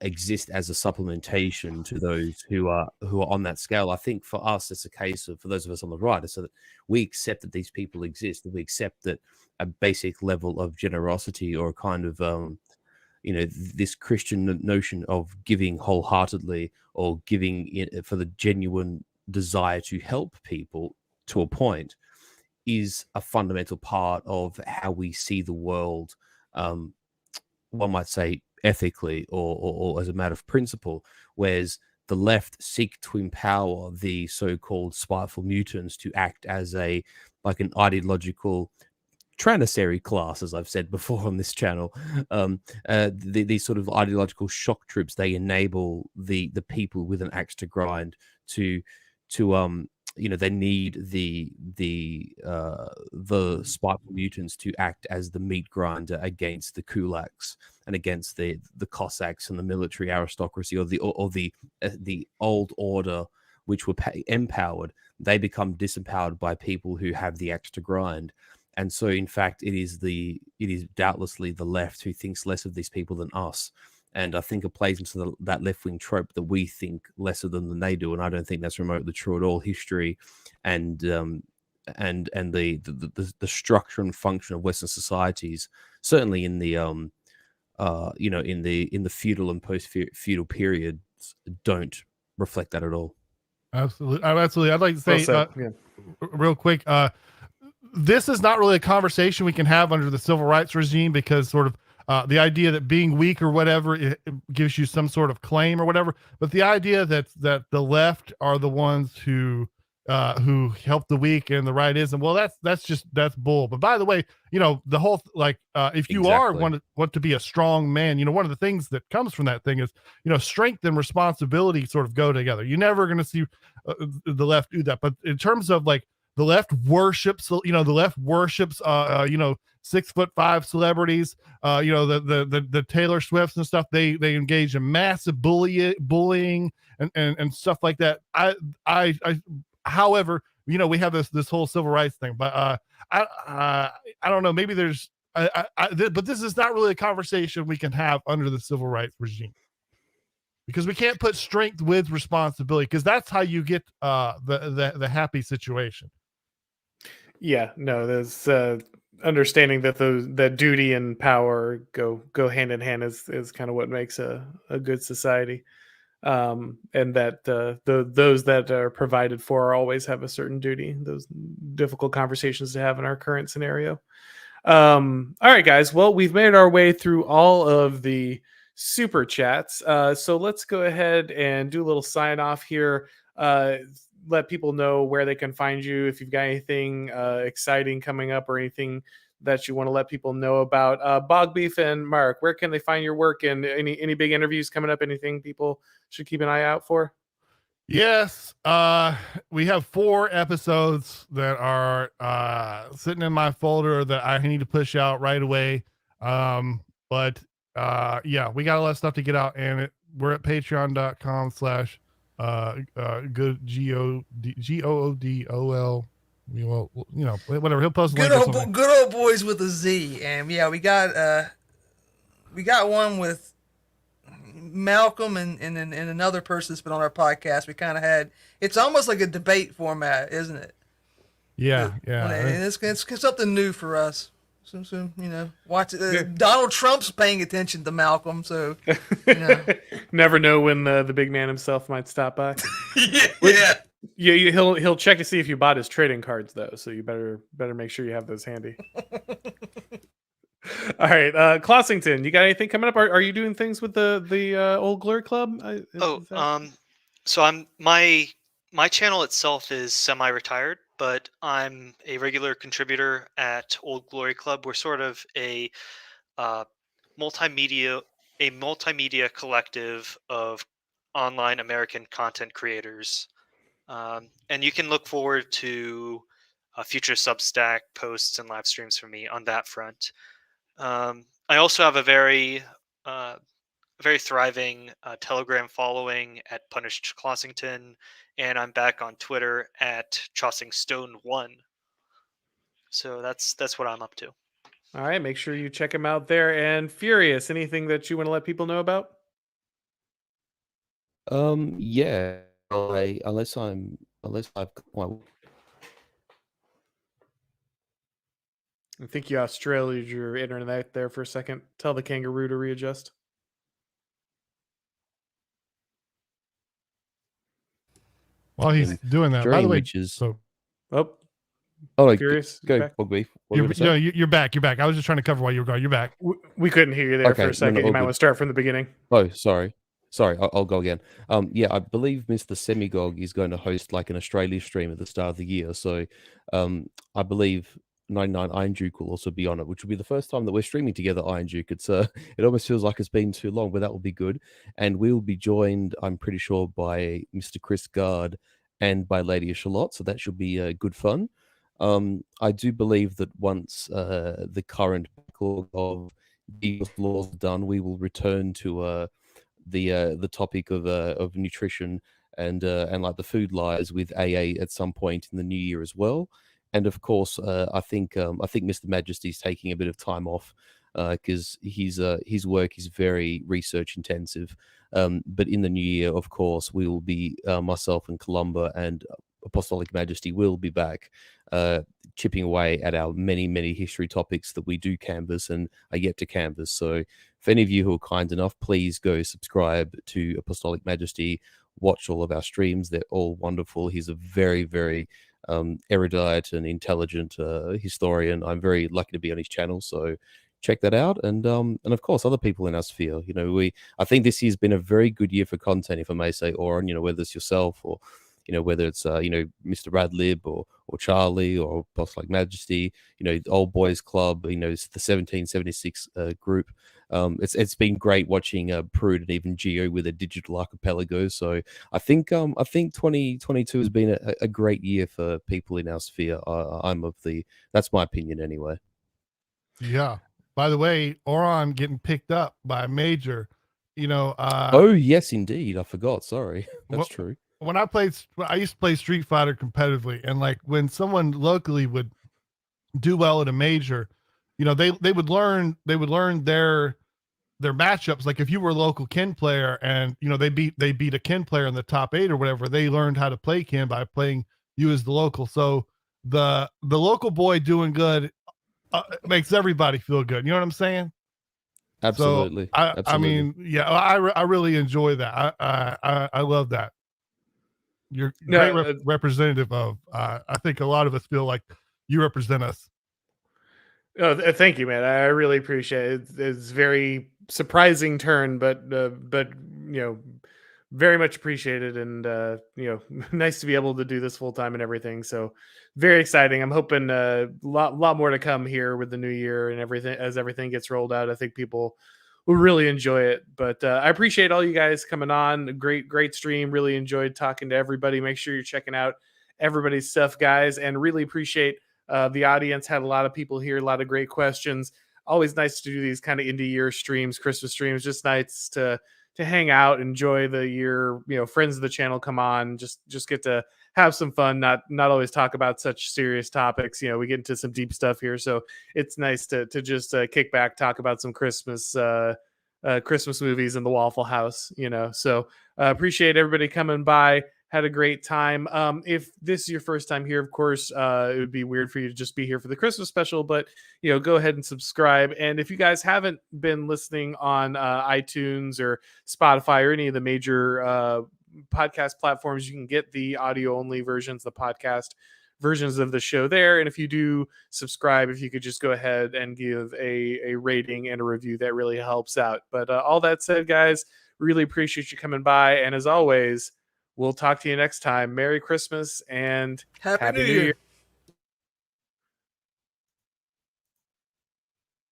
exist as a supplementation to those who are on that scale. I think for us, it's a case of, for those of us on the right, so that we accept that these people exist, that we accept that a basic level of generosity, or a kind of this Christian notion of giving wholeheartedly, or giving for the genuine desire to help people to a point, is a fundamental part of how we see the world, one might say ethically, or as a matter of principle, whereas the left seek to empower the so-called spiteful mutants to act as an ideological transitory class, as I've said before on this channel. These sort of ideological shock troops, they enable the people with an axe to grind to they need the spiteful mutants to act as the meat grinder against the kulaks and against the Cossacks and the military aristocracy, or the old order, which were empowered. They become disempowered by people who have the axe to grind. And so, in fact, it is doubtlessly the left who thinks less of these people than us. And I think it plays into that left-wing trope that we think lesser than they do. And I don't think that's remotely true at all. History and the structure and function of Western societies, certainly in the in the feudal and post-feudal periods, don't reflect that at all. Absolutely. I'd like to say real quick, this is not really a conversation we can have under the civil rights regime, because sort of the idea that being weak or whatever, it gives you some sort of claim or whatever. But the idea that the left are the ones who who helped the weak and the right isn't. Well, that's bull. But by the way, the whole if you Exactly. want to be a strong man, one of the things that comes from that thing is strength and responsibility sort of go together. You're never going to see the left do that. But in terms of like the left worships, the left worships 6'5" celebrities, the Taylor Swifts and stuff. They engage in massive bullying and stuff like that. However, we have this whole civil rights thing, but I don't know. Maybe there's, but this is not really a conversation we can have under the civil rights regime, because we can't put strength with responsibility, because that's how you get the happy situation. Yeah, no, there's understanding that that duty and power go hand in hand is kind of what makes a good society. And that those that are provided for always have a certain duty. Those difficult conversations to have in our current scenario. All right, guys. Well, we've made our way through all of the super chats. So let's go ahead and do a little sign off here. Let people know where they can find you. If you've got anything exciting coming up or anything that you want to let people know about. Bog Beef and Mark, where can they find your work, and any big interviews coming up? Anything people should keep an eye out for? Yes, we have 4 episodes that are sitting in my folder that I need to push out right away. But yeah, we got a lot of stuff to get out, and we're at patreon.com/ good GOODOL. Whatever. He'll post a link or something. Good old boys with a Z. And yeah, we got one with Malcolm and another person that's been on our podcast. We kind of had, it's almost like a debate format, isn't it? Yeah. And it's something new for us. So watch it. Donald Trump's paying attention to Malcolm, so Never know when the big man himself might stop by. yeah. He'll check to see if you bought his trading cards though, so you better make sure you have those handy. All right, Clossington, you got anything coming up? Are you doing things with the Old Glory Club? So I'm my channel itself is semi-retired, but I'm a regular contributor at Old Glory Club. We're sort of a multimedia collective of online American content creators, and you can look forward to future Substack posts and live streams from me on that front. I also have a very thriving Telegram following at Punished Clossington, and I'm back on Twitter at ChossingStone1. So that's what I'm up to. All right, make sure you check him out there. And Furious, anything that you want to let people know about? Yeah. Unless I've got my I think you Australia'd your internet there for a second. Tell the kangaroo to readjust. While he's doing that, by the way, Furious, go Bog Beef. You're back. You're back. I was just trying to cover while you were gone. You're back. We couldn't hear you there for a second. You might want to start from the beginning. Oh, sorry. I'll go again. Yeah, I believe Mr. Semigog is going to host like an Australia stream at the start of the year. So, I believe 99 Iron Duke will also be on it, which will be the first time that we're streaming together. Iron Duke. It's it almost feels like it's been too long, but that will be good. And we will be joined, I'm pretty sure, by Mr. Chris Gard and by Lady Charlotte. So that should be good fun. I do believe that once the current backlog of these laws are done, we will return to the topic of nutrition and like the food lies with AA at some point in the new year as well. And of course, I think Mr. Majesty is taking a bit of time off because his work is very research intensive. But in the new year, of course, we will be myself and Columba and Apostolic Majesty will be back chipping away at our many history topics that we do canvas and are yet to canvas. So if any of you who are kind enough, please go subscribe to Apostolic Majesty, watch all of our streams. They're all wonderful. He's a very erudite and intelligent historian. I'm very lucky to be on his channel, so check that out. And of course, other people in our sphere. I think this year's been a very good year for content, if I may say, Auron. Whether it's yourself or whether it's Mr. Radlib or Charlie or Boss Like Majesty, the Old Boys Club, it's the 1776 group. It's been great watching Prude and even Geo with a digital archipelago. So I think 2022 has been a great year for people in our sphere. That's my opinion anyway. Yeah. By the way, Auron getting picked up by a major. Oh yes, indeed. I forgot. Sorry, that's true. When I used to play Street Fighter competitively, and like when someone locally would do well at a major, they would learn their matchups. Like if you were a local Ken player and they beat a Ken player in the top 8 or whatever, they learned how to play Ken by playing you as the local. So the local boy doing good makes everybody feel good. You know what I'm saying? Absolutely. So I mean, yeah, I really enjoy that. I love that. You're great representative of. I think a lot of us feel like you represent us. Oh, thank you, man. I really appreciate it. It's very surprising turn, but very much appreciated, and nice to be able to do this full time and everything. So very exciting. I'm hoping a lot more to come here with the new year and everything as everything gets rolled out. I think people will really enjoy it. But I appreciate all you guys coming on. Great stream. Really enjoyed talking to everybody. Make sure you're checking out everybody's stuff, guys, and really appreciate the audience. Had a lot of people here, a lot of great questions. Always nice to do these kind of end of year streams, Christmas streams. Just nice to hang out, enjoy the year. Friends of the channel come on, just get to have some fun, not always talk about such serious topics. We get into some deep stuff here, so it's nice to just kick back, talk about some Christmas movies in the Waffle House. So appreciate everybody coming by. Had a great time. If this is your first time here, of course, it would be weird for you to just be here for the Christmas special, but go ahead and subscribe. And if you guys haven't been listening on iTunes or Spotify or any of the major podcast platforms, you can get the audio only versions, the podcast versions of the show there. And if you do subscribe, if you could just go ahead and give a rating and a review, that really helps out. But all that said, guys, really appreciate you coming by. And as always, we'll talk to you next time. Merry Christmas and Happy New Year.